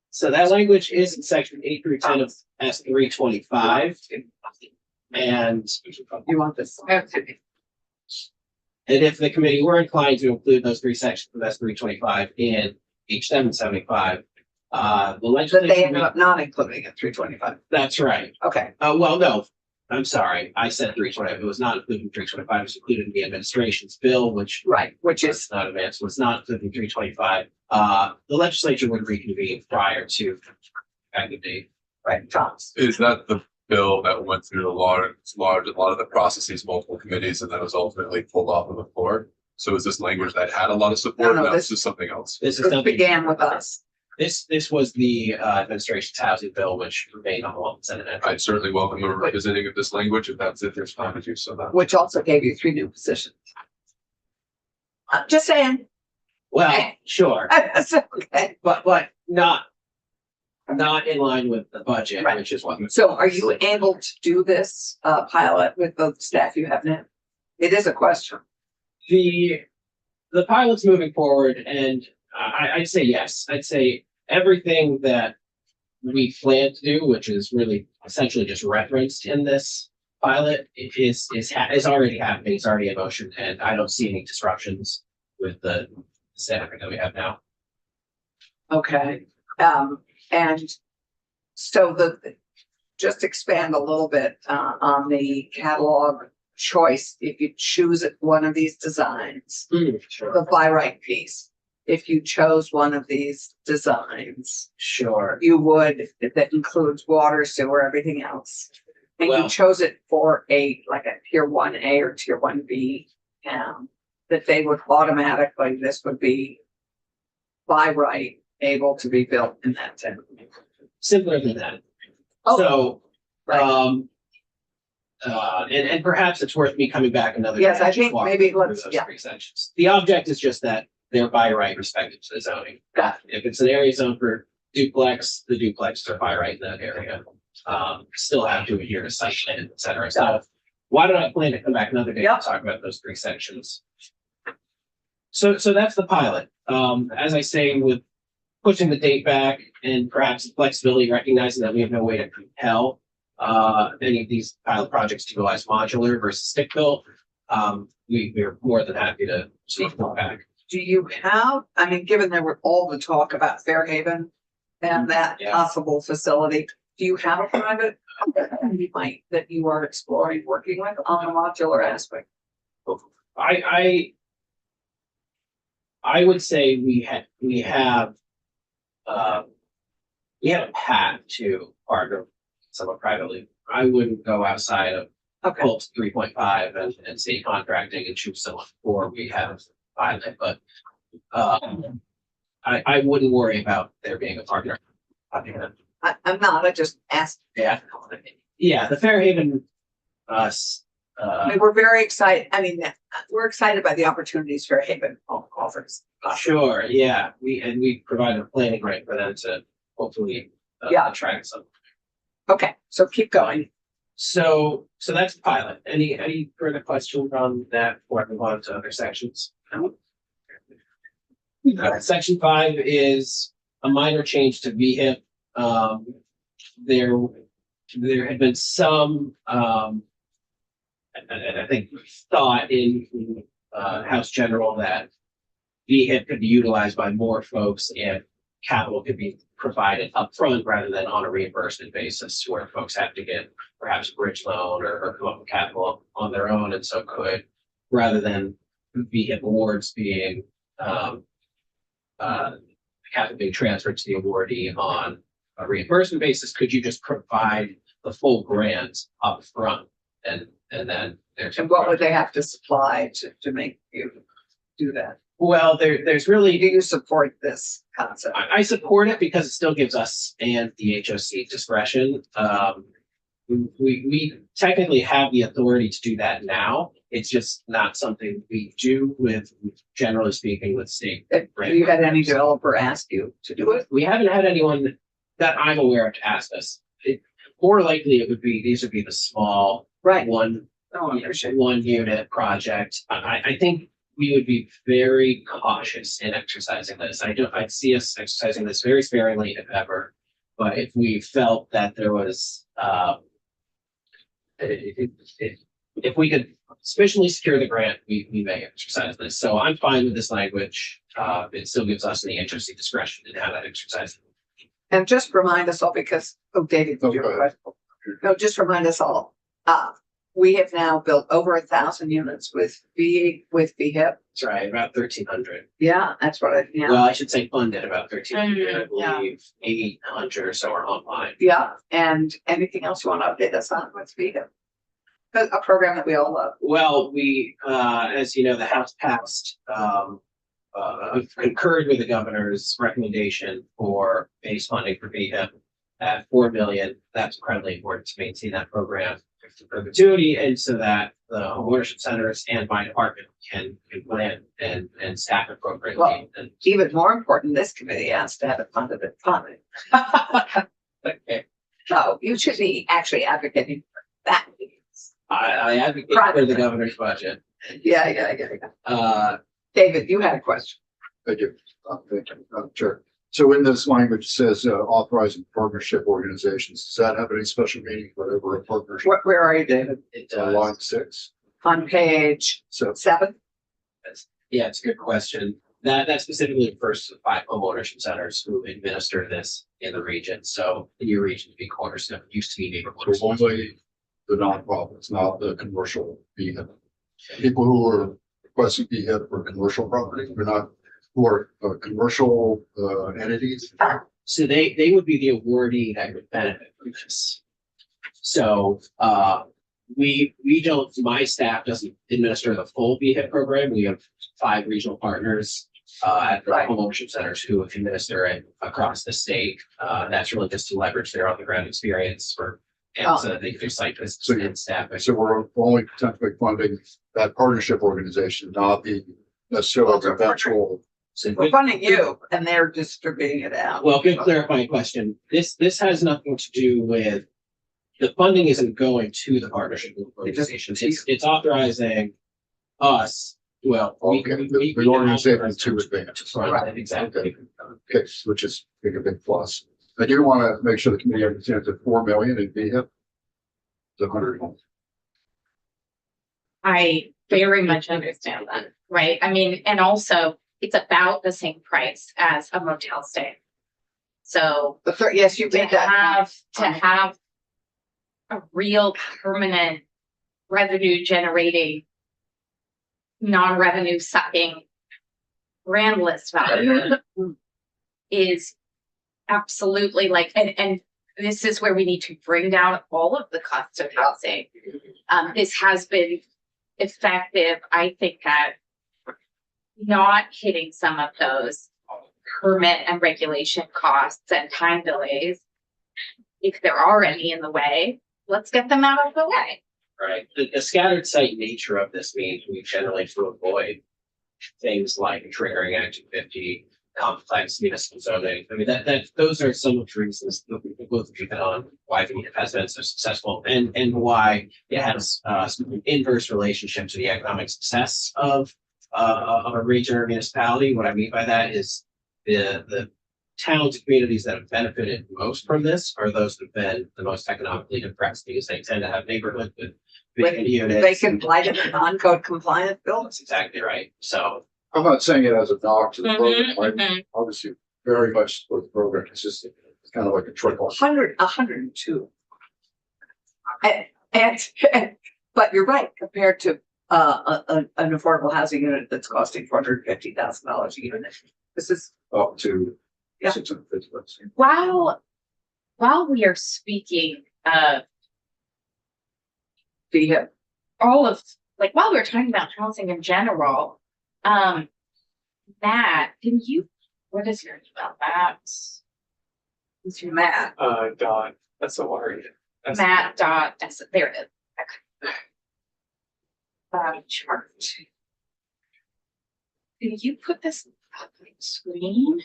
so that language is in section 8 through 10 of S 325. And You want this? And if the committee were inclined to include those three sections of S 325 in H 775, the That they legislature. ended up not including it, 325. That's right. Okay, Well, no, I'm sorry. I said 325. It was not included in 325. It was included in the administration's bill, which right, which is, is not advanced, was not included in 325. The legislature would reconvene prior to effective date. right, Thomas. Is that the bill that went through a lot of the processes, multiple committees, and then was ultimately pulled off of the floor? So is this language that had a lot of support? No, No, this- this is something else. This is This something. began with us. This was the administration's housing bill, which remained on the Senate. I'd certainly welcome a revisiting of this language if that's, if there's time to do so. That Which also gave you 3 new positions. I'm just saying. Well, sure, That's okay. but not in line with the budget, Right. which is what. So are you able to do this pilot with the staff you have now? It is a question. The pilot's moving forward, and I'd say yes. I'd say everything that we plan to do, which is really essentially just referenced in this pilot, is already happening. It's already in motion, and I don't see any disruptions with the staffing that we have now. Okay, and so just expand a little bit, on the catalog choice. If you choose one of these designs, Sure. the by right piece, if you chose one of these designs, Sure. you would, that includes water, sewer, everything else. And you Well- chose it for like a tier 1A or tier 1B, that they would automatically, this would be by right able to be built in that town. Simpler than that. Oh, So, right. and perhaps it's worth me coming back another. Yes, day I and just think walking maybe through let's- those yeah. 3 sections. The object is just that they're by right respective to the zoning. Got If it's an area zone for duplex, the duplexes are by right in that area. Still have to adhere to site plan, et cetera. Got So why don't I plan to come back another day Yeah. and talk about those 3 sections? So that's the pilot. As I say, with pushing the date back and perhaps flexibility, recognizing that we have no way to compel any of these pilot projects to go as modular versus stick built. We're more than happy to sort of go back. Do you have, I mean, given there were all the talk about Fairhaven and that Yeah. possible facility, do you have a private that you are exploring working with on the modular aspect? I would say we have a path to partner somewhat privately. I wouldn't go outside of Okay, Pulse 3.5 and state contracting and choose someone before we have pilot, but I wouldn't worry about there being a partner. I'm not, I just asked. Yeah. Yeah, the Fairhaven, I mean, we're very excited, I mean, we're excited by the opportunities Fairhaven offers. sure, yeah, we provide a planning grant for them to hopefully Yeah. attract some. Okay, so keep going. So that's the pilot. Any further questions on that before I move on to other sections? Section 5 is a minor change to VHIP. There had been some, I think, thought in House General that VHIP could be utilized by more folks if capital could be provided upfront rather than on a reimbursement basis, where folks have to get perhaps a bridge loan or come up with capital on their own, and so could, rather than VHIP awards being capital being transferred to the awardee on a reimbursement basis, could you just provide the full grant upfront and then there's. And what would they have to supply to make you do that? Well, there's Do really, you support this concept? I support it because it still gives us and the HOC discretion. We technically have the authority to do that now. It's just not something we do with, generally speaking, with state. Have you had any developer ask you to do it? We haven't had anyone that I'm aware of to ask us. More likely it would be, these would be the small Right. one No, I appreciate it. one unit project. I think we would be very cautious in exercising this. I'd see us exercising this very sparingly if ever. But if we felt that there was, if we could sufficiently secure the grant, we may exercise this. So I'm fine with this language. It still gives us the HOC discretion in how that exercise. And just remind us all, because, David, did you have a Okay. question? No, just remind us all, we have now built over 1,000 units with VHIP. That's right, about 1,300. Yeah, that's what I, Well, I should say funded about 1,300. I yeah. believe 800 or so are online. Yeah, and anything else you want to update us on with VHIP? A program that we all love. Well, we, as you know, the House passed, concurred with the governor's recommendation for base funding for VHIP at 4 million. That's incredibly important to maintain that program to perpetuity, and so that the homeownership centers and my department can plan and staff appropriately. Well, And Even more important, this committee asked to have it funded and funded. okay, So you should be actually advocating for that. I advocate for the governor's budget. Yeah. David, you had a question. Thank you. Thank you, Chair. So in this language it says authorizing partnership organizations. Does that have any special meaning for over a partnership? Where are you, David? It Line does. 6. On page So 7? Yeah, it's a good question. That specifically refers to the 5 homeownership centers who administer this in the region. So in your region, it'd be Cornerstone, used to be Neighborhood. it's only the nonprofits, not the commercial VHIP. People who are requesting VHIP for commercial property, they're not, who are commercial entities. So they would be the awardee that would benefit from this. So we don't, my staff doesn't administer the full VHIP program. We have 5 regional partners at the Right. homeownership centers who administer it across the state. That's really just to leverage their on the ground experience for, and so that they can do site visits So you- and staffing. So we're only potentially funding that partnership organization, not the necessarily the eventual. So We're funding you and they're distributing it out. well, good clarifying question. This has nothing to do with, the funding isn't going to the partnership organization. It's authorizing us, well. we- Okay, we- the we organization authorize to them advance. to fund it, Right. exactly. Okay, which is a big plus. I do want to make sure the committee understands that 4 million in VHIP. The 100 homes. I very much understand that, right? I mean, and also it's about the same price as a motel stay. So Yes, you to made that. have a real permanent revenue generating, non-revenue sucking brand list value is absolutely like, and this is where we need to bring down all of the cost of housing. This has been effective, I think, at not hitting some of those permit and regulation costs and time delays. If there are any in the way, let's get them out of the way. Right. The scattered site nature of this means we generally to avoid things like triggering Act 250, complex municipal zoning. I mean, those are some of the reasons that we both agree on why it has been so successful and why it has an inverse relationship to the economic success of a region or municipality. What I mean by that is the towns and communities that have benefited most from this are those that have been the most economically depressed because they tend to have neighborhoods with vacant units. They can apply to the non-code compliant buildings. That's exactly right. So I'm not saying it as a knock to the Mhm, program. mhm. Obviously, very much support the program. It's kind of like a trickle. 102. And, but you're right, compared to, an affordable housing unit that's costing $450,000 a unit. This is, Up to Yeah. 650 bucks. While we are speaking of the, all of, like, while we're talking about housing in general, Matt, what is your email? What's your Matt? God, that's so hard. Matt dot, there it is. Okay. Chart. Can you put this up on the screen?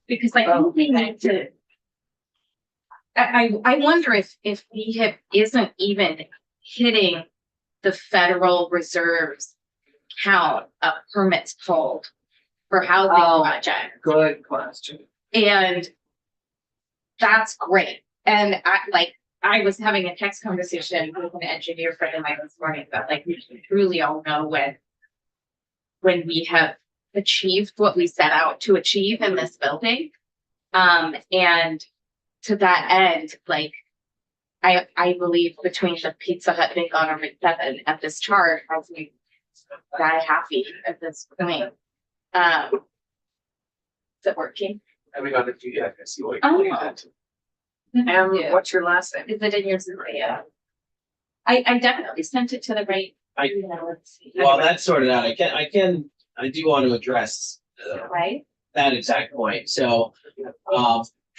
Because I think we need to. I wonder if isn't even hitting the Federal Reserve's count of permits pulled for housing projects. good question. And that's great. And I was having a text conversation with an engineer friend of mine this morning about, like, we truly all know when we have achieved what we set out to achieve in this building. And to that end, like, I believe between the Pizza Hut Big on number 7 at this chart, I was very happy at this point. Is it working? And we got a few, yeah, I see what Oh. you had. And what's your last name? Is it in your Zoom? Yeah. I definitely sent it to the right. I- let's see. Well, that's sorted out. I do want to address Right? that exact point. So,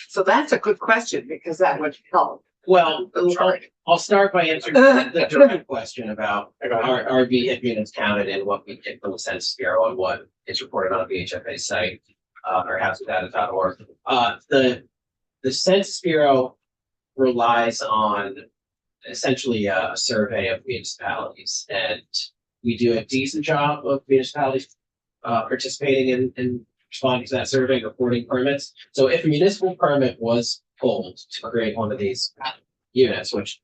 So that's a good question because that would help. well, I'll start by answering the direct question about are VHIP units counted and what we get from the Census Bureau and what is reported on the VHFA site, or housingdata.org. The Census Bureau relies on essentially a survey of municipalities, and we do a decent job of municipalities participating in responding to that survey and reporting permits. So if a municipal permit was pulled to create one of these units, which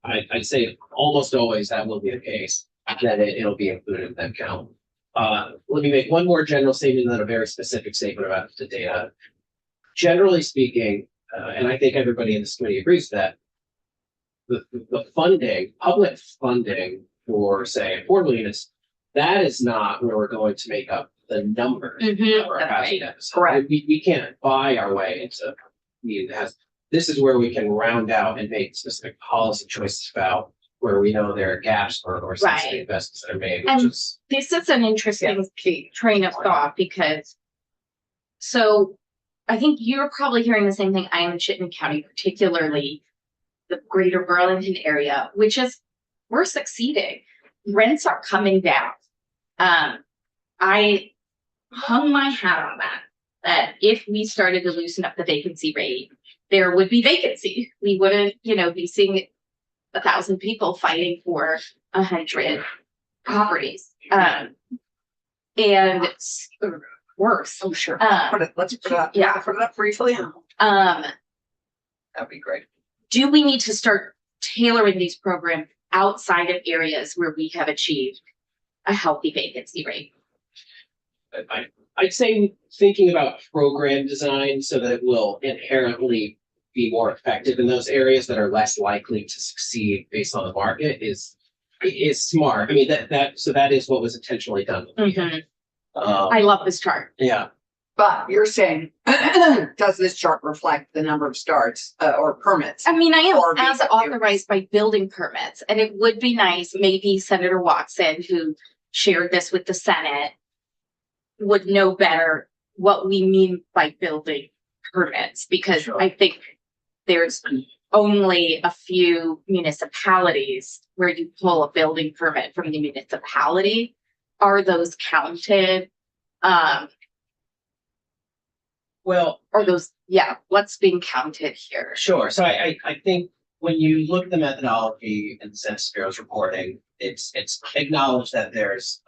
I'd say almost always that will be the case, then it'll be included in that count. Let me make one more general statement and then a very specific statement about the data. Generally speaking, and I think everybody in this committee agrees that the funding, public funding for, say, affordable units, that is not where we're going to make up the numbers Mhm, of our that's housing right. deficit. Correct. We can't buy our way into this is where we can round out and make specific policy choices about where we know there are gaps or sensitive Right. investments that are made, which And is. This is an interesting train of thought because, so I think you're probably hearing the same thing I am in Chittenden County, particularly the greater Burlington area, which is, we're succeeding. Rents are coming down. I hung my hat on that if we started to loosen up the vacancy rate, there would be vacancy. We wouldn't, be seeing 1,000 people fighting for 100 properties. And it's worse. Oh, sure. Um, Let's put it up. yeah. Put it up briefly. That'd be great. do we need to start tailoring these programs outside of areas where we have achieved a healthy vacancy rate? I'd say thinking about program design so that it will inherently be more effective in those areas that are less likely to succeed based on the market is smart. I mean, that is what was intentionally done. Mhm. I love this chart. Yeah. But you're saying, does this chart reflect the number of starts or permits? I mean, I am Or as because authorized by building permits, and it would be nice, maybe Senator Watson, who shared this with the Senate, would know better what we mean by building permits, because I think there's only a few municipalities where you pull a building permit from the municipality. Are those counted? Well, Are those, what's being counted here? sure. So I think when you look at the methodology in the Census Bureau's reporting, it's acknowledged that there's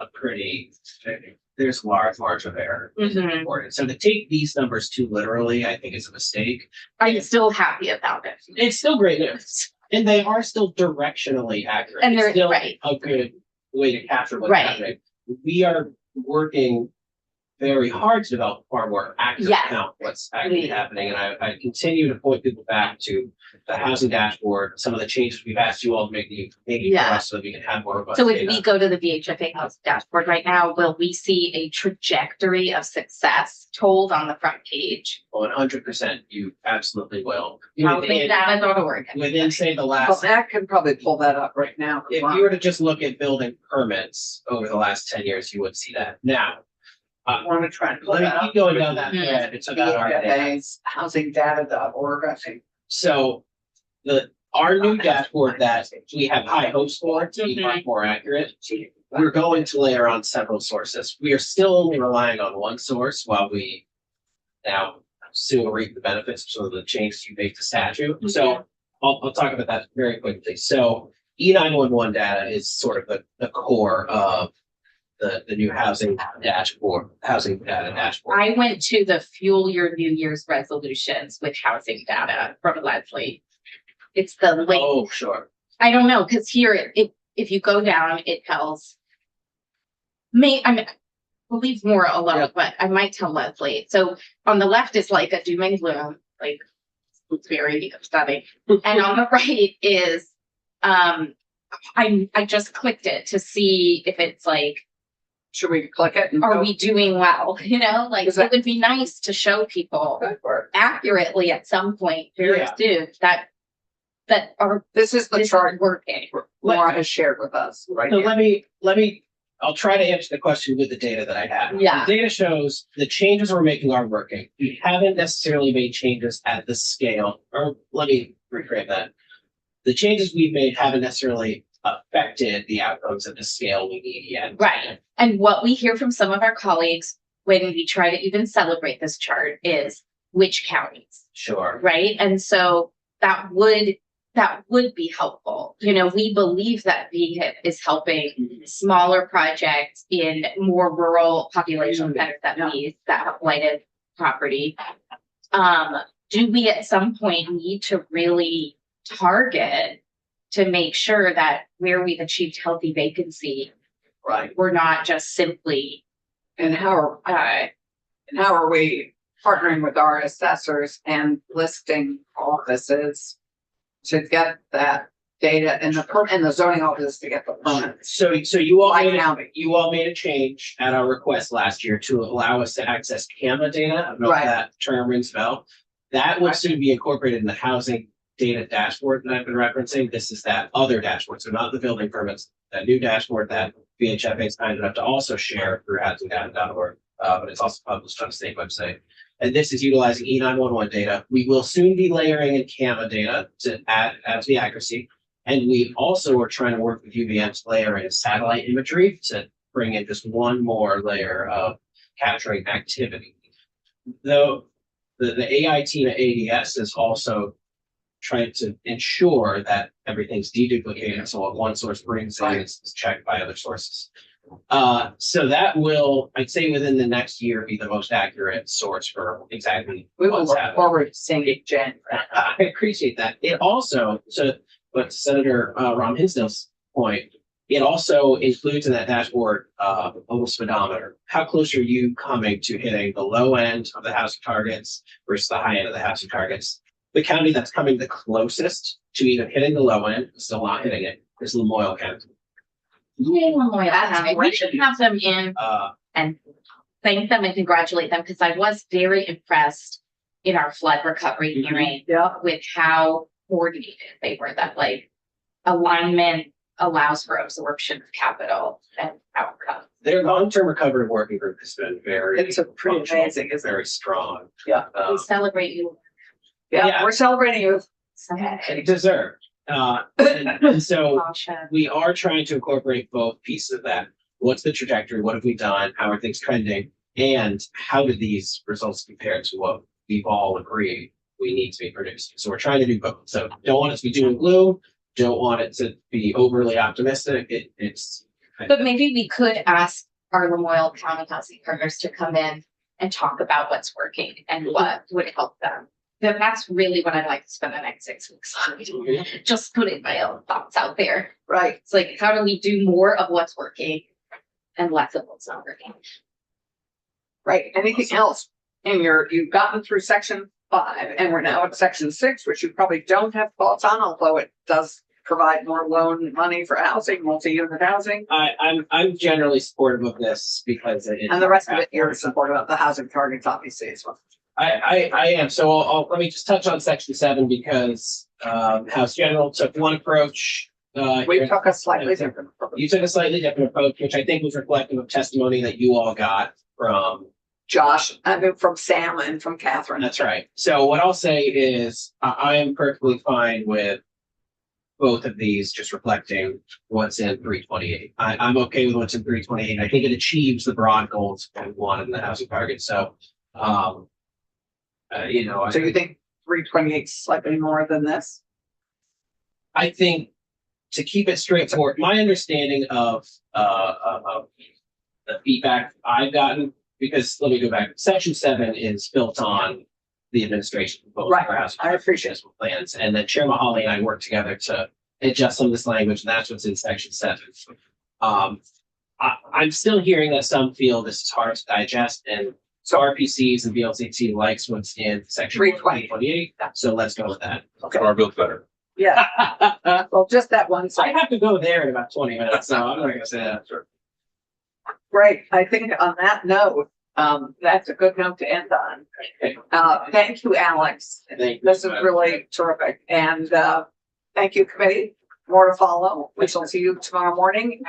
large margin of error in the Mhm. reporting. So to take these numbers too literally, I think is a mistake. I'm still happy about it. It's still great news. And they are still directionally accurate. And they're It's still right. a good way to capture what's Right. happening. We are working very hard to develop a far more accurate Yes. account of what's actually happening. And I continue to point people back to the housing dashboard, some of the changes we've asked you all to make for Yeah. us so that we can have more robust So if data. we go to the VHFA house dashboard right now, will we see a trajectory of success told on the front page? 100%, you absolutely will. Housingdata.org. Within, say, the Well, last, Zach can probably pull that up right now. if you were to just look at building permits over the last 10 years, you would see that. Now, Want to try and pull let me that keep up. going down that Mhm. thread. It's about our data. VFA's housingdata.org, I think. So our new dashboard that we have high hopes for to be much more accurate, we're going to layer on several sources. We are still only relying on one source while we now soon reap the benefits of some of the changes you made to statute. So I'll talk about that very quickly. So E911 data is sort of the core of the new housing dashboard, housing data dashboard. I went to the Fuel Your New Year's resolutions with housing data from Leslie. It's the link. Oh, sure. I don't know, because here, if you go down, it tells we'll leave more alone, but I might tell Leslie. So on the left is like a doom and gloom, like it's very upsetting. And on the right is, I just clicked it to see if it's like, Should we click it? and are go? we doing well? You know, like Is it that- would be nice to show people Good work. accurately at some point very Yeah. soon that are This is the this chart is working. Laura has shared with us, right? So here. let me, I'll try to answer the question with the data that I have. Yeah. The data shows the changes we're making are working. We haven't necessarily made changes at the scale, or let me rephrase that. The changes we've made haven't necessarily affected the outcomes at the scale we need yet. Right. And what we hear from some of our colleagues when we try to even celebrate this chart is which counties, Sure. right? And so that would be helpful. You know, we believe that VHIP is helping smaller projects in more rural population centers that have blighted property. Do we at some point need to really target to make sure that where we've achieved healthy vacancy, Right. we're not just simply And how are we partnering with our assessors and listing offices to get that data and the zoning office to get the permits? So you all By made county. a change at our request last year to allow us to access CAMA data. I don't know if Right. that term rings a bell. That will soon be incorporated in the housing data dashboard that I've been referencing. This is that other dashboard, so not the building permits, that new dashboard that VHFA is kind enough to also share through housingdata.org. But it's also published on the state website. And this is utilizing E911 data. We will soon be layering in CAMA data to add to the accuracy. And we also are trying to work with UVM to layer in satellite imagery to bring in just one more layer of capturing activity. Though the AI team at ADS is also trying to ensure that everything's deduplicated, so what one source brings in is checked by other sources. So that will, I'd say within the next year, be the most accurate source for exactly We will what's look happening. forward to seeing it, Jen. I appreciate that. It also, but to Senator Ron Hinsdale's point, it also includes in that dashboard a speedometer. How close are you coming to hitting the low end of the housing targets versus the high end of the housing targets? The county that's coming the closest to either hitting the low end, still not hitting it, is Lamoille County. We should have them in and thank them and congratulate them, because I was very impressed in our flood recovery hearing Yeah. with how coordinated they were, that like alignment allows for absorption of capital and outcome. Their long-term recovery working group has been very. It's a pretty functional, amazing, isn't it? very strong. Yeah. Um, We celebrate you. Yeah, Yeah. we're celebrating you. and deserve. And so Tasha. we are trying to incorporate both pieces of that. What's the trajectory? What have we done? How are things trending? And how do these results compare to what we've all agreed we need to be producing? So we're trying to do both. So don't want it to be doom and gloom. Don't want it to be overly optimistic. It's. But maybe we could ask our Lamoille County Housing Partners to come in and talk about what's working and what would help them. Then that's really what I'd like to spend the next 6 weeks on. Just putting my own thoughts out there. Right. It's like, how do we do more of what's working and less of what's not working? Right, anything else in you've gotten through section 5 and we're now at section 6, which you probably don't have thoughts on, although it does provide more loan money for housing, multi-unit housing, I'm generally supportive of this because it. and the rest of it, you're supportive of the housing targets, obviously, as well. I am, so let me just touch on section 7 because, House General took one approach. We took a slightly different. You took a slightly different approach, which I think was reflective of testimony that you all got from. Josh, I mean, from Sam and from Catherine. That's right. So what I'll say is I am perfectly fine with both of these just reflecting what's in 328. I'm okay with what's in 328. I think it achieves the broad goals that we wanted in the housing target. So, you know, So you think 328 is slightly more than this? I think to keep it straightforward, my understanding of the feedback I've gotten, because let me go back, section 7 is built on the administration proposal Right, for housing I appreciate plans, and then Chair Mahali and I worked together to adjust some of this language, and that's what's in section 7. I'm still hearing that some feel this is hard to digest, and so RPCs and VLCT likes what's in section 328, so let's go with that. Okay. Our bill's better. Yeah, well, just that one I side. have to go there in about 20 minutes, so I'm not gonna say that. Great, I think on that note, that's a good note to end on. Thank you, Alex. This is really terrific, and thank you, committee. More to follow. We shall see you tomorrow morning.